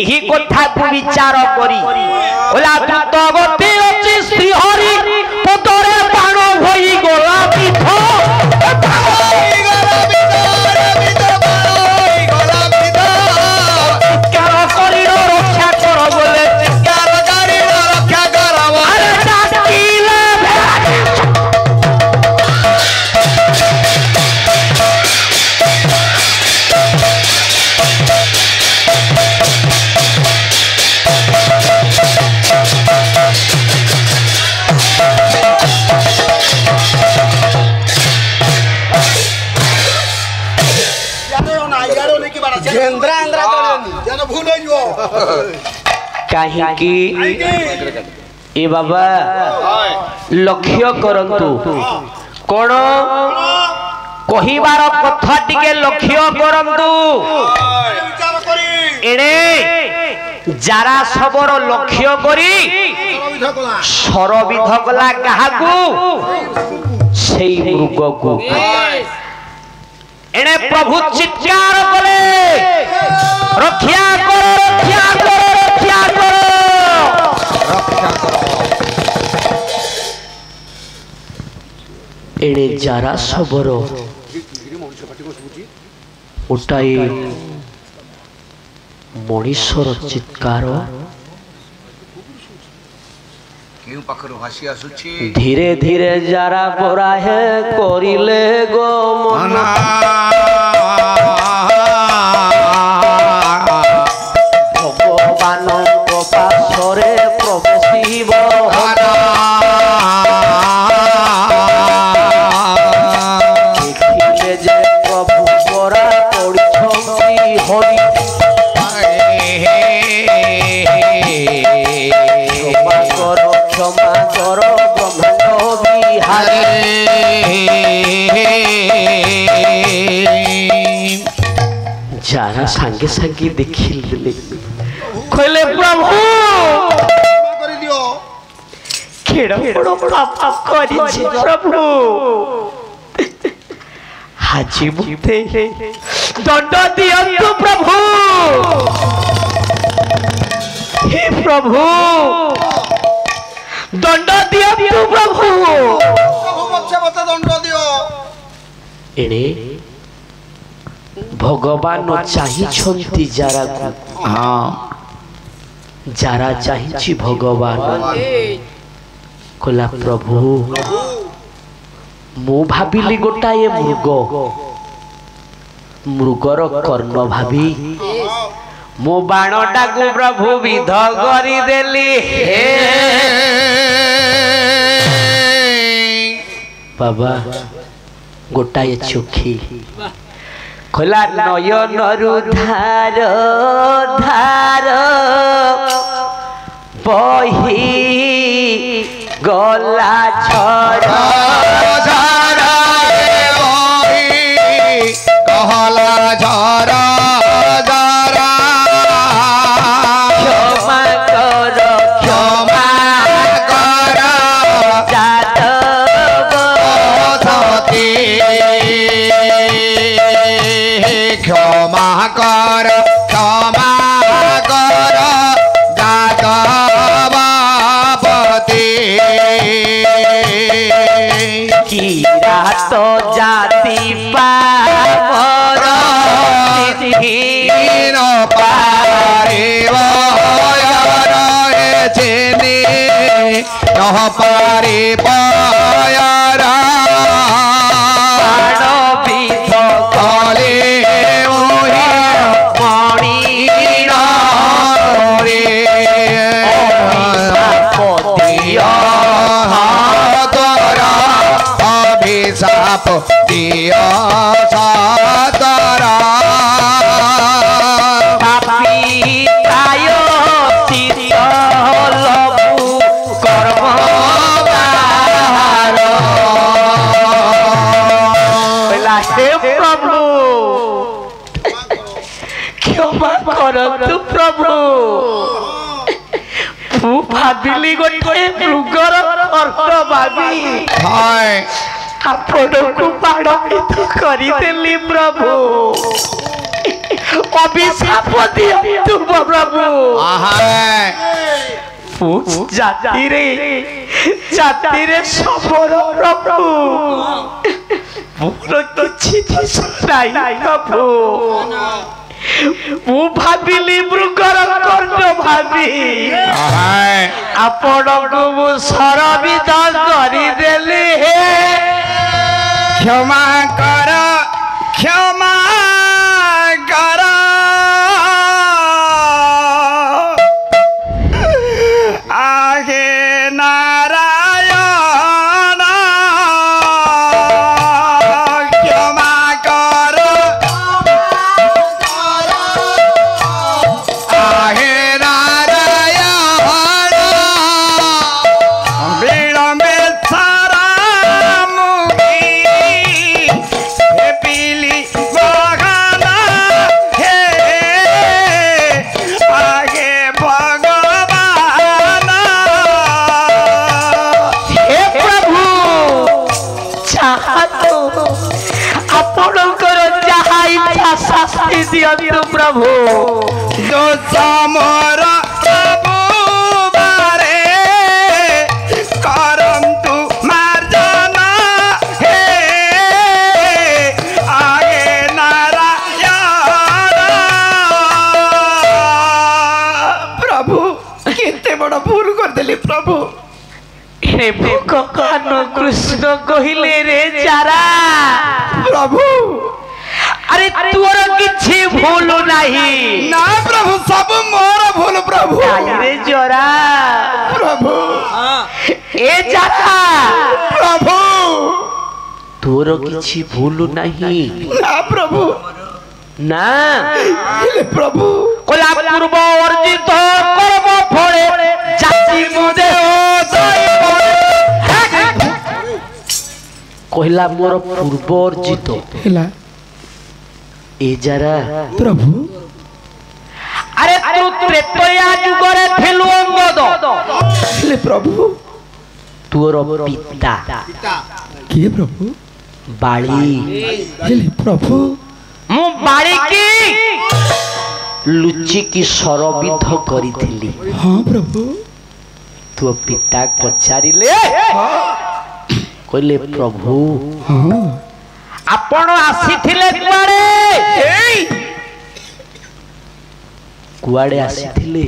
এই কথা কো বিচার করি ওলা দ্রুত গতি অছি শ্রী হরি পদরে বাণ হই গলা বিধ কার করির রক্ষা কর বলে কার করির রক্ষা কর আরে ডাকিলে गेंद्रा आंद्रा तोड़नी जन भूल हो जो काहे की ए बाबा लक्ष्य करंतु कोन कहिबार कथा टिके लक्ष्य करंतु विचार करी एणे जारा सबरो लक्ष्य करी सरविध कला काहाकू सेई मृगकू एणे प्रभु चित्कार कले रक्षा करो रक्षा करो रक्षा करो एणे जारा सबरो उठाई मनीषर चित्कार क्यों पाखरु भासी आसुची धीरे धीरे जारा परा है करिले गो मना भगवान पासरे प्रवेशिब देखिले जे प्रभु परा पड़िछंती हरि क्षमा कर ब्रह्मांड बिहारी जारा सांगे सांगे देखिले कहले प्रभु कर दियो केड़ा बड़ो पाप करिछि प्रभु हाजी मुक्ते दंड दियंतु प्रभु हे प्रभु दंड दियंतु प्रभु प्रभु मच्छे मते दंड दियो एणे भगवान चाहिछंती जारा हां जारा चाहिछि भगवान कला प्रभु मु भाबिली गोटाए मृग मृगर कर्ण भाभी मो बाणटा को प्रभु विध करी देली हे बाबा गोटाए चोखी खोला नयनरु धार धार बही गला झरा झरा बही कहला झरा झरा क्षमा कर क्षमा कर जादव सती क्षमा कर जादवपति कीरा तो जाति पामर दीन पारिव चिनी नह पारिव विध कले अभिशाप दिया सातरा क्षमा करतु प्रभु भाविली गोटे मृगर अर्थ भावी आपको बाड़ित करदेली प्रभु अभिशाप दियंतु प्रभु जाति रे सबरो प्रभु मोर किछि दिस नाही प्रभु मु भाविली मृगर कर्म भावी आपण को मु सरविद करदेली क्षमा कर क्षमा कर आगे नारायण क्षमा कर आगे नारायण विलंबे सारा पीली बगाना हे आगे भगवान हे प्रभु चाहतो आपणकर जहा इच्छा शास्ति दियंतु प्रभु जो समर प्रभु बारे करंतु मार्जना हे आगे नारायण प्रभु केते बड़ भूल कर देली प्रभु हे भगवान कृष्ण कहिले रे चारा प्रभु अरे तोर किछि भूल नाही ना प्रभु सब मोर भूल प्रभु रे जरा प्रभु ए चारा प्रभु तोर किछि भूल नाही ना प्रभु ना प्रभु कोला पूर्व अर्जित कर्म फळे जाति मुदे कहला मोर पूर्व अर्जित हेला ए जरा प्रभु अरे तू त्रेतया जुगरे थिलु अंगद हेले प्रभु तोर पिता के प्रभु बाली हेले प्रभु मु बाली की लुचि की सरविध करिथिली हां प्रभु तो पिता पचारिले कहले प्रभु हां आपण आसीथिले कुआड़े आसीथिले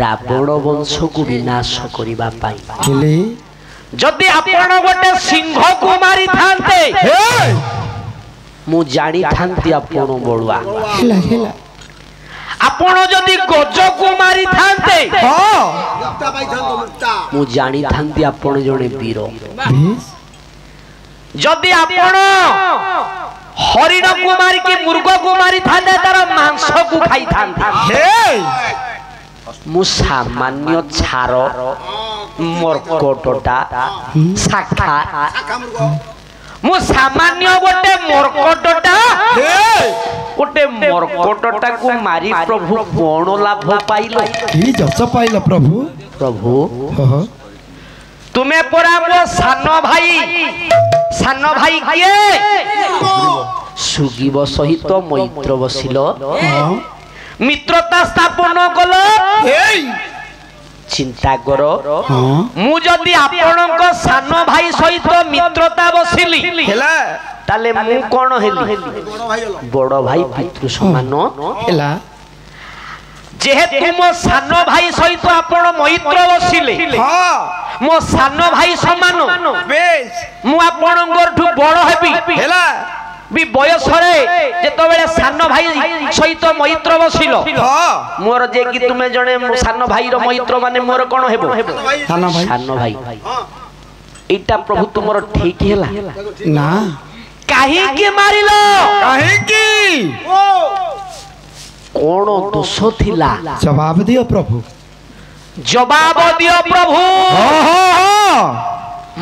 रावण वंश को विनाश करिबा पाई हेले जदि आपण गोटे सिंह को मारी थांते मु जानी थांती आपण बड़ुआ हेला हेला आपण जदि गज को मारी थांते हां मुक्ता पाई थांतो मुक्ता मु जानी थांती आपण जने वीर बेस जदि आपण हरिण को मारी कि मुर्ग को मारी थाते तार मांस को खाई थांती मु सामान्य छार मर्कटटा शाखा मु सामान्य गोटे मर्कटटा गोटे मर्कटटा को मारी प्रभु कोण लाभ पाइलो की जस पाइल प्रभु प्रभु तुम्हें परा मो सान भाई किए सुगीव सहित मैत्र बसिल मित्रता स्थापन कल चिंता कर मु जदि आपणक सान भाई सहित मित्रता बसिली ताले मु कोन हेली बड़ भाई पितृ समान हेला जेहेतु मो सान भाई सहित आपण मैत्र बसिले मो सान भाई समान मु आपणठू बड़ हेबी भी बयस जेतो बेले सान भाई सहित मैत्र बसिल मोर जे कि तुमे जने सान भाई रो मैत्र माने मोर कोन हेबो सान भाई एटा प्रभु तुमरो ठीक हैला ना काहे के मारिलो काहे की कोन दोष थिला जवाब दियो प्रभु जवाब दियो प्रभु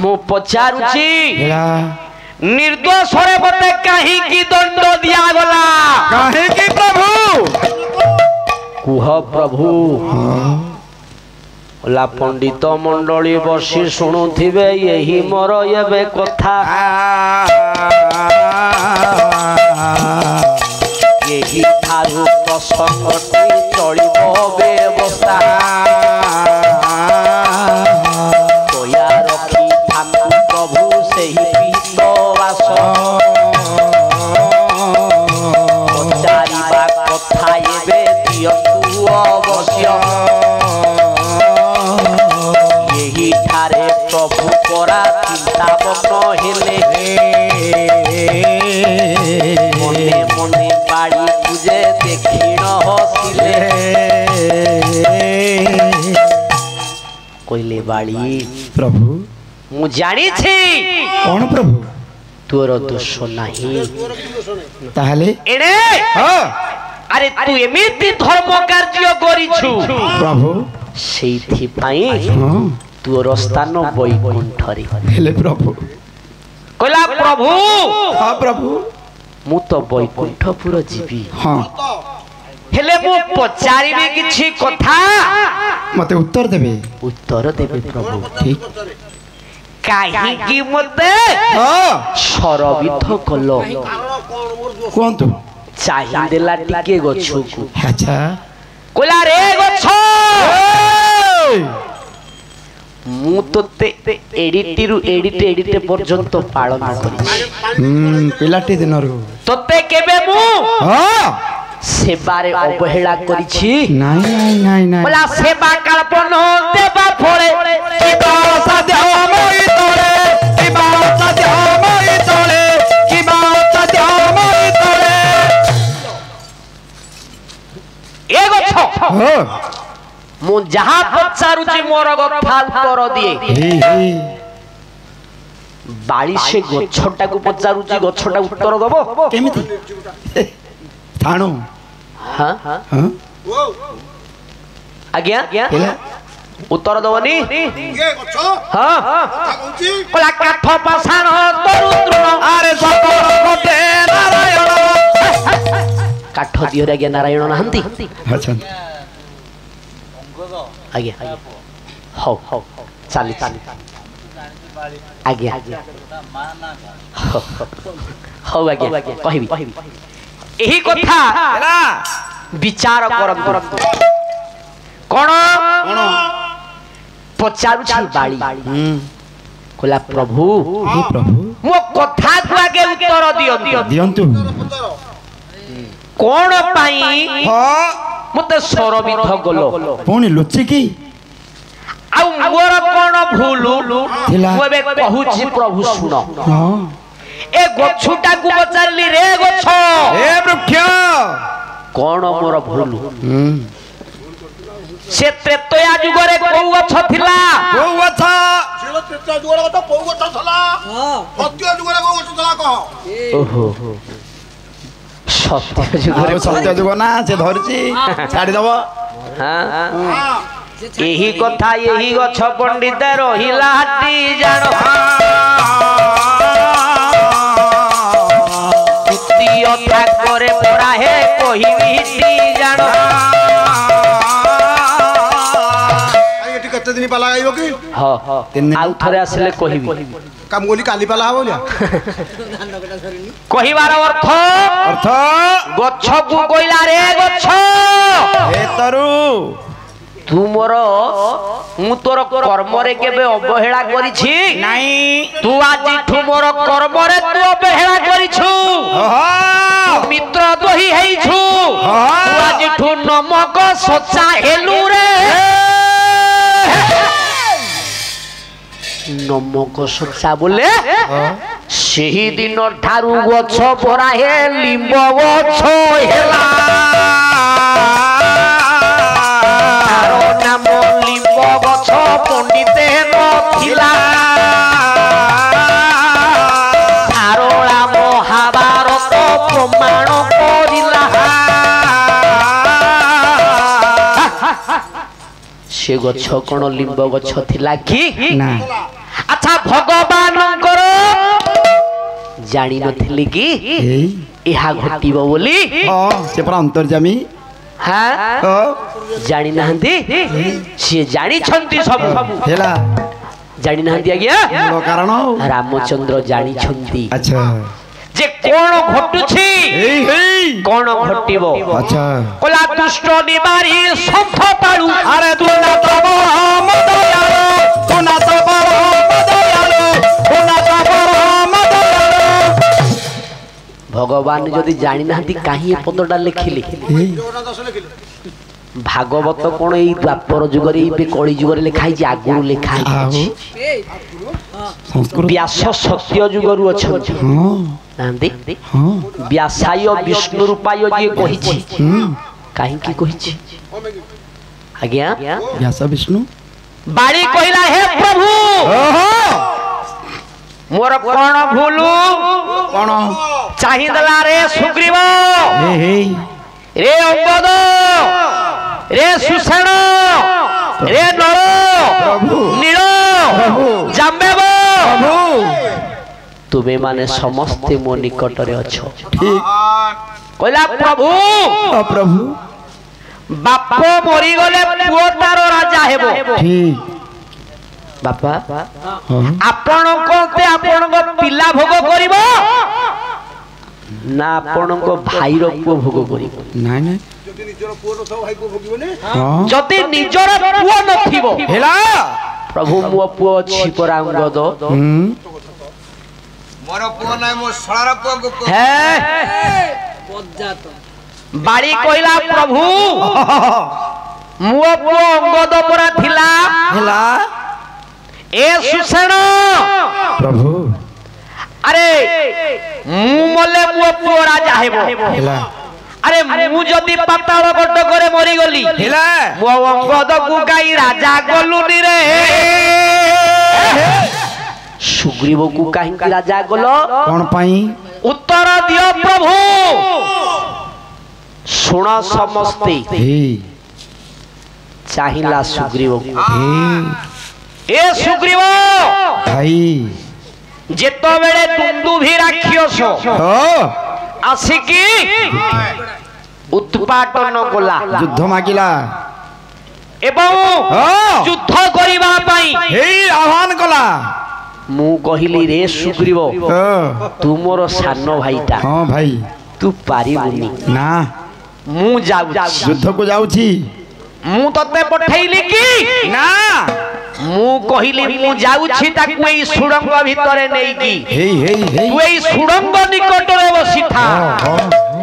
मो पचारुची हेला निर्दोष रे बते काहे की दंड दिया गला काहे की प्रभु कुह प्रभु ओला पंडित मंडली बसी शुणुथिबे यही मोर एबे कथा यही थारु प्रसंगटी चलिबो व्यवस्था तया रखी थांतु प्रभु सेही पीतवास पचारिबा कथा एबे दियंतु अवश्य यही ठारे प्रभु परा चिंतामग्न हेले मने मने बाड़ी पूजे देखिण हसिले कहले बाड़ी प्रभु मु जानी छी कौन प्रभु तोर दोष नहीं ताहले एड़े अरे तू एमिति धर्म कार्य करिछु प्रभु सेथि पाई तोर स्थान वैकुंठरे हेले प्रभु कहला प्रभु हां प्रभु मु तो वैकुंठपुर जीवी हां हेले मु पचारिबे किछि कथा मते उत्तर देबे प्रभु ठीक काहे की मते शरबिथ कलो कोंतु चाहि देला टिके गछु को अच्छा कोला रे गछ मु तोते एडिटिरु एडिटे पर्यंत पालन करी पिलाटी दिनरु तोते केबे मु हां सेबारे अवहेला करिछि नहीं बोला सेवा कल्पन देबा फळे की बात साध्य मोई तोरे की बात साध्य मोई तोरे की बात साध्य मोई तोरे एगो छ मु जहा पचारुछि मोर कथा उत्तर दिए बाली से गछटा को पचारुछि गछटा उत्तर दबो केमिति थाणो हां हां आज्ञा हेला उत्तर दबनी ये गछ हां कथा कहूची कोला काठ पाषाण तरुद्र अरे सतर कोटे नारायण काठ दियो रे नारायण नहंती अच्छा आज्ञा हो चाली आज्ञा हो आज्ञा कहबी एही कथा विचार करंतु कोन पचारु छी बाली कोला प्रभु हे प्रभु मो कथा को आगे उत्तर दियंतु कोन पाई मते सरबिथ गलो पुणी लुचि की आ मोर कोन भूलु थिला मोबे कहूची प्रभु सुनो हां ए गछुटा को बचारली रे गछ ए वृक्ष कोन मोर भूलु से त्रेतया जुगरे को गछ थिला କୋଉ ଗଛ ସିଏ ତ୍ରେତୟା ଯୁଗର କଥା କୋଉ ଗଛ ଥିଲା ସତ୍ୟ ଯୁଗରେ କୋଉ ଗଛ ଥିଲା କହ ओहो सत्य जुगरे ଆଉ ସତ୍ୟ ଯୁଗ ନା ସେ ଧରିଛି ଛାଡ଼ିଦବ हां ହଁ यही कथा यही गछ पंडित रहिला हाटी जान कुतियथा करे परा हे कहिबी ती जान ଏଠି କେତେ ଦିନ ପାଲା ଗାଇବ କି ହଁ ହଁ ଆଉ ଥରେ ଆସିଲେ କହିବି କାମ ବୋଲି କାଲି ପାଲା ହବ ବୋଲିଆ କହିବାର ଅର୍ଥ ଅର୍ଥ ଗଛକୁ କହିଲା ରେ ଗଛ ଏ ତରୁ ତୁମର ମୁଁ ତୋର କର୍ମରେ କେବେ ଅବହେଳା କରିଛି ନାଇଁ ତୁ ଆଜିଠୁ ମୋର କର୍ମରେ ତୁ ଅବହେଳା କରିଛୁ ଓହୋ ମିତ୍ର ଦହି ହେଇଛୁ ତୁ ଆଜିଠୁ ନମକ ସଚା ହେଲୁ ରେ ନମକ ସଚା ବୋଲେ ସେହି ଦିନ ଠାରୁ ଗଛ ପରା ହେ ଲିମ୍ବ ଗଛ ହେଲା ତାର ନାମ ଲିମ୍ବ ଗଛ ପଣ୍ଡିତେ ନଥିଲା ସାରଳା ମହାଭାରତ ପ୍ରମାଣ କରିଲା से गछ कौन लिंब गछ थिला कि ନା अच्छा भगवानଙ୍କର जानी नथिली कि ଏଇ एहा घटिबो बोली ହଁ ସେ ପୁରା ଅନ୍ତର୍ଯାମୀ हां ହଁ जानी नहंती से जानी छंती सब ହେଲା जानी नहंती आज्ञा ମୂଳ କାରଣ रामचंद्र जानी छंती ଆଚ୍ଛା जे कोन घटुछि ଏଇ ଏଇ कोन घटिबो ଆଚ୍ଛା कोला दुष्ट निवारी संथ पाळू अरे तू ना तो मदयालो तू ना तो मदयालो तू ना तो मदयालो भगवान जदि जानी नहंती काहे पदडा लिखिले ଜଗନ୍ନାଥ ଦାସ ଲେଖିଲେ भागवत कोन एई द्वापर जुगरे एई कଳି जुगरे लिखाई जे आगु लिखाई संस्कृत व्यास सत्य जुगरु अछंती हां नांदी हां व्यासाय विष्णु रूपाय जे कहिछि काहे की कहिछि आज्ञा व्यास विष्णु बाड़ी कहिला हे प्रभु ओहो मोर कोन भूलु कोन चाहि दला रे सुग्रीव हे हे रे अंगद रे सुषेण रे नर प्रभु नील प्रभु जाम्बेव प्रभु तुमे माने समस्ते मो निकट रे अछो ठीक कहला प्रभु ओ प्रभु बाप मरी गले पुओ तार राजा हेबो ठीक बापा हां आपण कोते आपण को पिला भोग करिवो ना आपण को भाई रो पुओ भोग करिवो नाइ नाइ ଯଦି ନିଜର ପୁଅ ନଥିବ ଭାଇ ପୁଅ ଭୋଗିବନି हां जदि निजर पुओ नथिबो हेला प्रभु मो पुओ अछि परा अंगद मोर पुओ नाही मो सळार पुओ को हे बाड़ी कहला प्रभु मो पुओ अंगद परा थिला हेला ए सुषेण प्रभु अरे मु मले मो पुओ राजा हेबो हेला अरे मु जदि पाताल गड्ड करे मरी गली हेला मो अंगद को गाई राजा गलुनी रे सुग्रीव को काहे राजा गलो कोन पाई उत्तर दियो प्रभु सुन समस्ते हे चाहिला सुग्रीव हे ए सुग्रीव भाई जेतो बेले दुंदुभी राक्षस ओ आसिकी उत्पाटन कला युद्ध मागिला एवं ओ युद्ध करिबा पई हे आह्वान कला मु कहिली रे सुग्रीव ओ तू मोर सान भाईटा हां भाई तू पारिबुनी ना मु जाऊ युद्ध को जाउछी मु तते पठैली की ना मु कहिली मु जाउछि ताकू एई सुडंग भितरे नेई की हे हे हे तू एई सुडंग निकटरे बसिथा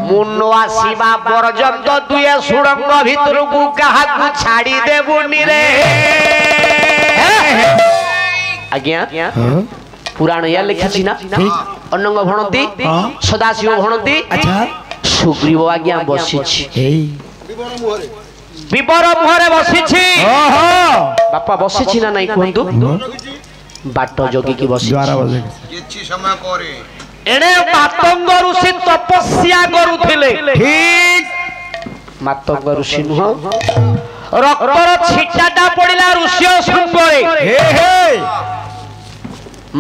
मु नो आसीबा पर्यंत तू ए सुडंग भितर को काहा को छाडी देबुनी रे आज्ञा हां पुराण या लिखिछि ना ठीक अनंग भणती हां सदाशिव भणती अच्छा सुग्रीव आज्ञा बसिछि हे ଜୀବନ ମୁହଁରେ विपर मुहरे बसिछि बापा बसिछि ना नहीं कहंतु बाट जोगी की बसिछि द्वारा बजे किछि समय परे एणे मातंग ऋषि तपस्या करुथिले ठीक मातंग ऋषि नुह रक्तर छिटाटा पड़िला ऋषि शुंगरे हे हे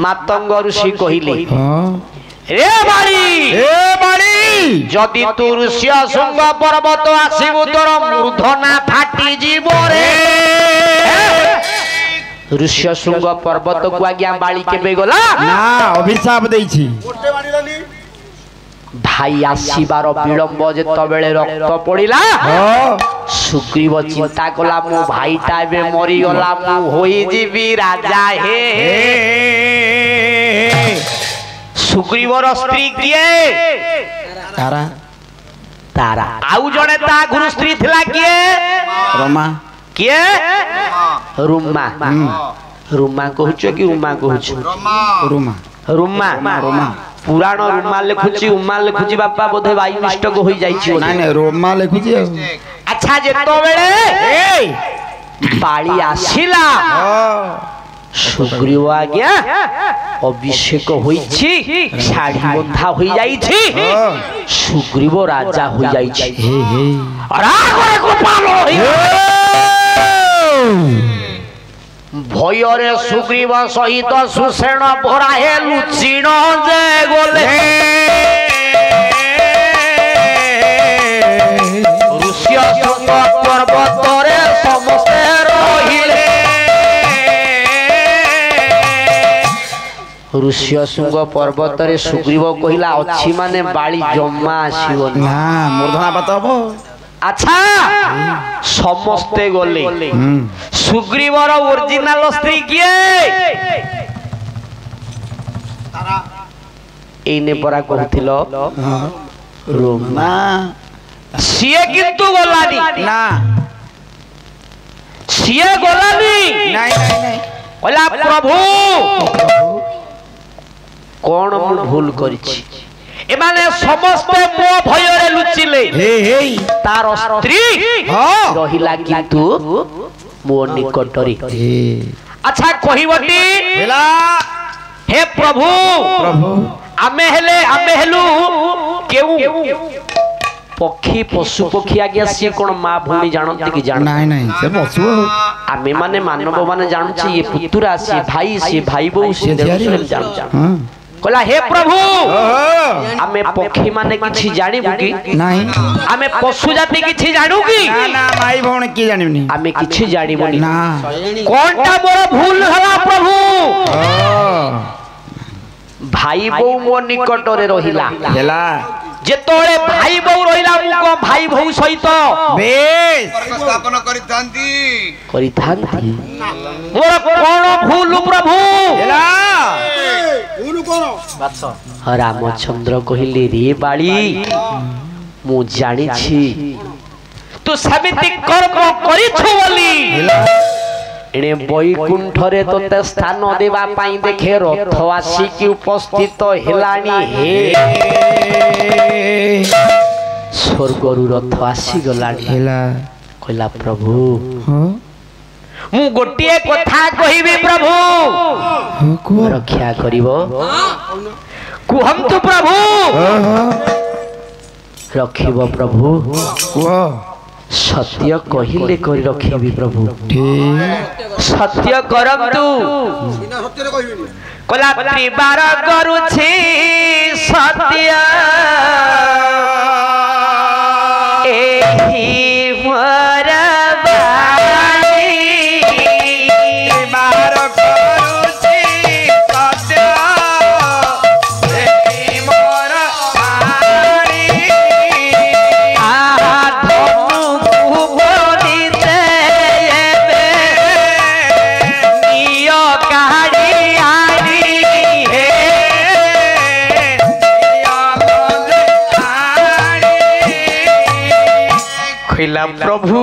मातंग ऋषि कहिले हां रे बाड़ी ए बाड़ी जदि तू ऋषि शुंग पर्वत आसीबु तोर मूर्धना फाटी जीवो रे ऋषि शुंग पर्वत को आज्ञा बाड़ी केबे गला ना अभिशाप देइछि ଗୋଟେ ବାଡ଼ିଲାନି भाई आसीबार विलंब जेतबेले रक्त पड़िला हां सुग्रीव चिंता कला मो भाईटा एबे मरी गला मु होई जीवी राजा हे सुग्रीवर स्त्री किए तारा तारा आउ जणे ता गुरु स्त्री थिला किए रमा किए रुमा रुमा कहउछ कि उमा कहउछ रमा रुमा रुमा रुमा पुराण रुमा लिखुची उमा लिखुची बापा बोधे वायु मिष्टक होई जाईची नाइ नाइ रोमा लिखुछि अच्छा जेतबेले पाली आसिला सुग्रीव आज्ञा अभिषेक होईछि साड़ी बंधा होई जाईछि सुग्रीव राजा होई जाईछि हे हे अरा करे गोपाल होई भयरे सुग्रीव सहित सुसेन भरा हे लुचिण जे गोले ऋषि शुंग पर्वतरे समस्ते रहिले ऋषि शुंग पर्वतरे सुग्रीव कहिला अछि माने बाली जम्मा आसीबनी ना मूर्धना पात हबो अच्छा समस्ते गले सुग्रीवर ओरिजिनल स्त्री किए एने परा कहथिलो रोमा सिए किंतु गलानी ना सिए गलानी नाइ नाइ नाइ कहला प्रभु कोन मु भूल करिछि एमाने समस्त मो भयरे लुचिले हे हे तार स्त्री हां रहिला किंतु मो निकटरी हे अच्छा कहिवटी हेला हे प्रभु प्रभु आमे हेलु केउ पक्षी पशु पक्षी आज्ञा सी कोन मां भूमि जानती कि जान नाइ नाइ से बसु आमे माने मानव माने जानछि ये पुत्रा सी भाई बहु सी देवसुर जान हां कहला हे प्रभु आमे पक्षी माने किछि जानिबु कि नाइ आमे पशु जाति किछि जानू कि ना ना भाई भौण की जानिबनी आमे किछि जानिबुनी ना कोनटा मोर भूल हला प्रभु भाई बहु मो निकटरे रहिला हेला जेतोळे भाई बहु रहिला मु को भाई बहु सहित बेस स्थापन करितांती करिथांती मोर कोन भूल प्रभु हेला ଭୁଲ କଣ रामचंद्र कहिले रे बाली मु जानिछि तू समिति कर्म करिछु बोली एने बैकुंठरे तोते स्थान देवा पाई देखे रथ आसी की उपस्थित हेलानी हे स्वर्गरु रथ आसी गलानी हेला कहला प्रभु हां मु गोटिए कथा कहिबी प्रभु को रक्षा करिवो कुहंतु प्रभु रखिबो प्रभु को सत्य कहिले करि रखिबी प्रभु ठीक सत्य करंतु ବିନା ସତ୍ୟରେ କହିବିନି कला त्रिबार करुछि सत्य एही मोर बाणी बार करूछि सत्य एही मोर बाणी आहा धनु बोलिते एबे निय काढी आनी हे खिला प्रभु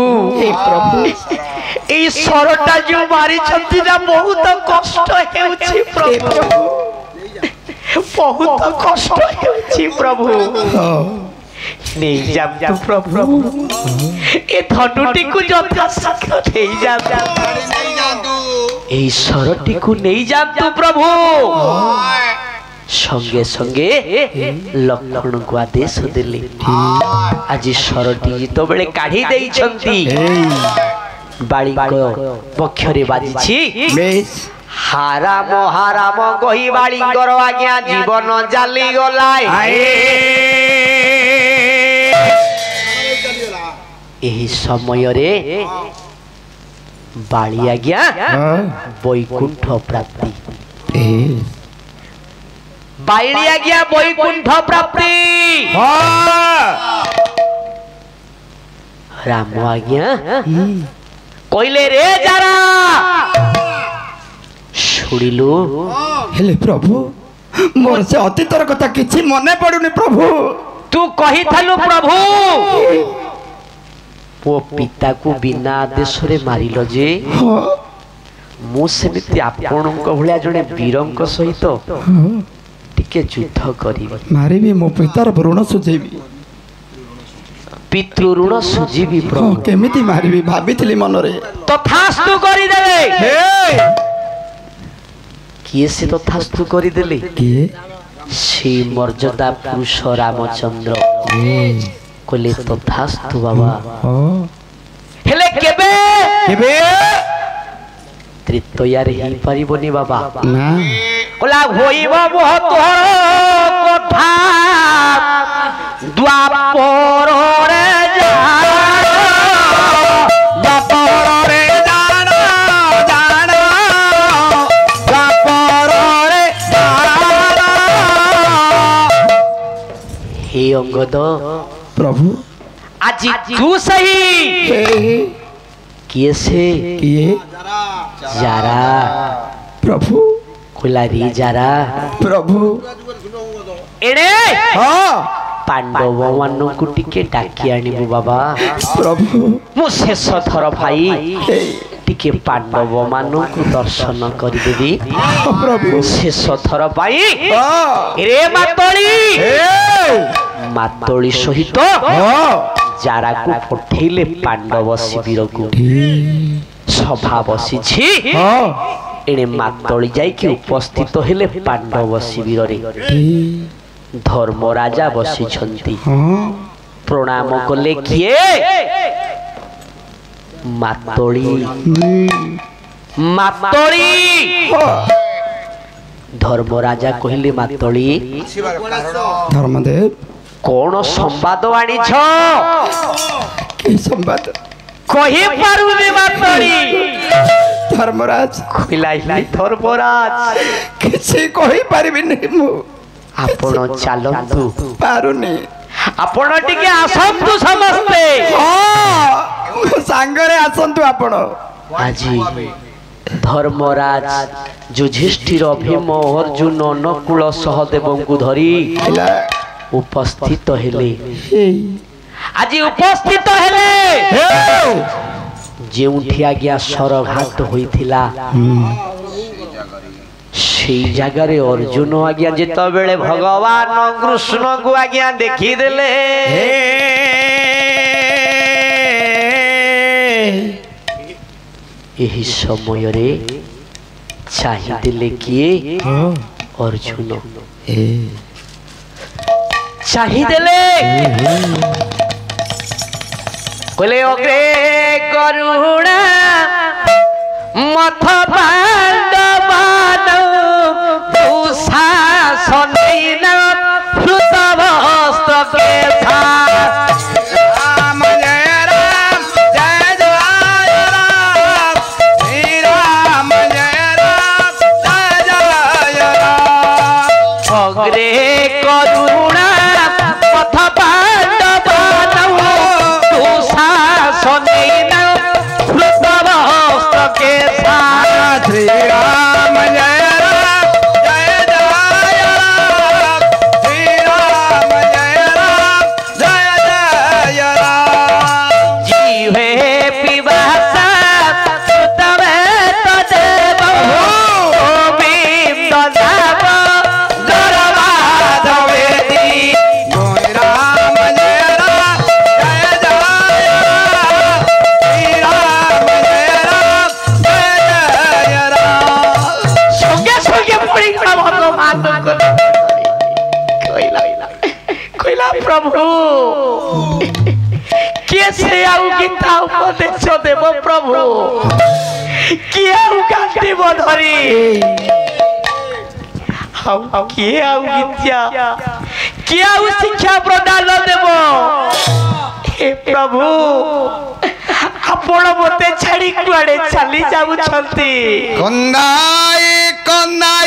এই সরটা যে মারিছন্তি না বহুত কষ্ট হেউছি প্রভু বহুত কষ্ট হেউছি প্রভু नहीं जातु प्रभु ए धनुटी को यथा शीघ्र नहीं जातु नहीं जातु ए सरटी को नहीं जातु प्रभु संगे संगे लक्ष्मण को आदेश देले आज सरटी तो बेले काढ़ी देई छंती बाड़ी को पक्षरे बाजिछि हाराम कही बाड़ी कर आज्ञा जीवन जाली गलाय एही समय रे बाड़ी आज्ञा वैकुंठ प्राप्ति बाड़ी आज्ञा वैकुंठ प्राप्ति राम आज्ञा कहले रे जारा शुणिलु हेले प्रभु मोर से अतीतर कथा किछि मने पडुनी प्रभु तू कही थालु प्रभु वो पिता को बिना आदेश रे मारिलो जे मु सेमिति आपणक भलिया जने वीरंक सहित टिके युद्ध करी मारिबी मो पितार ऋण सुझेबी पितृ ऋण सुझीबी प्रभु केमिति मारिबी भाबिथिली मनरे तथास्तु करी देले किए से तथास्तु करी देले किए श्री मर्यादा पुरुष रामचंद्र कोले तथास्तु बाबा हेले केबे केबे तृतीया रे ही परिबनी बाबा ना कोला होइब मोह तोहर कथा द्वापर रे हे अंगद प्रभु आज तू सही किए से किए जारा प्रभु कुलारी जारा प्रभु एड़े हाँ पांडव मानू को टिके डाकी आनिबु बाबा प्रभु मु शेष थर भाई टिके पांडव मानू को दर्शन करी देबी प्रभु शेष थर भाई हाँ रे मातोली सहित जारा को पठेले पांडव शिविर को सभा बसी एणे मातोली जाई कि उपस्थित हेले पांडव शिविर रे धर्मराजा बसी छंती प्रणाम कले किए मातोली मातोली धर्मराजा कहले मातोली धर्मदेव कौन संवाद आनिछ कि संवाद कहि पारुनी मातोली धर्मराज खिलाई धर्मराज किसी कहि परिबिनी मु आपण चलंतु पारुनी आपण टिके आसंतु समस्ते सांगरे आसंतु आपण आजी धर्मराज युधिष्ठिर भीम अर्जुन नकुल सहदेव को धरी उपस्थित हेले आज उपस्थित हेले जेउठी आज्ञा सरघात होइथिला সেই জায়গারে अर्जुन आज्ञा जेत बेले भगवान कृष्ण को आज्ञा देखी देले यही समय रे चाहि देले किए अर्जुन चाहि देले कहले अग्रे करुणा मथ पांडवान दुशासन हृतवस्त्र के राम जय राम जय जय राम श्री राम जय राम जय जय राम अग्रे करुणा पथ पांडवान दुशासन हृतवस्त्र के श्री राम जय राम कहला प्रभु किए से आउ गीता उपदेश देव प्रभु किए आउ गांधी बधरी किए आउ गीतिया किए आउ शिक्षा प्रदान देव हे प्रभु आपण मते छाड़ी कुआडे चली जाऊ छंती कंदाई कंदा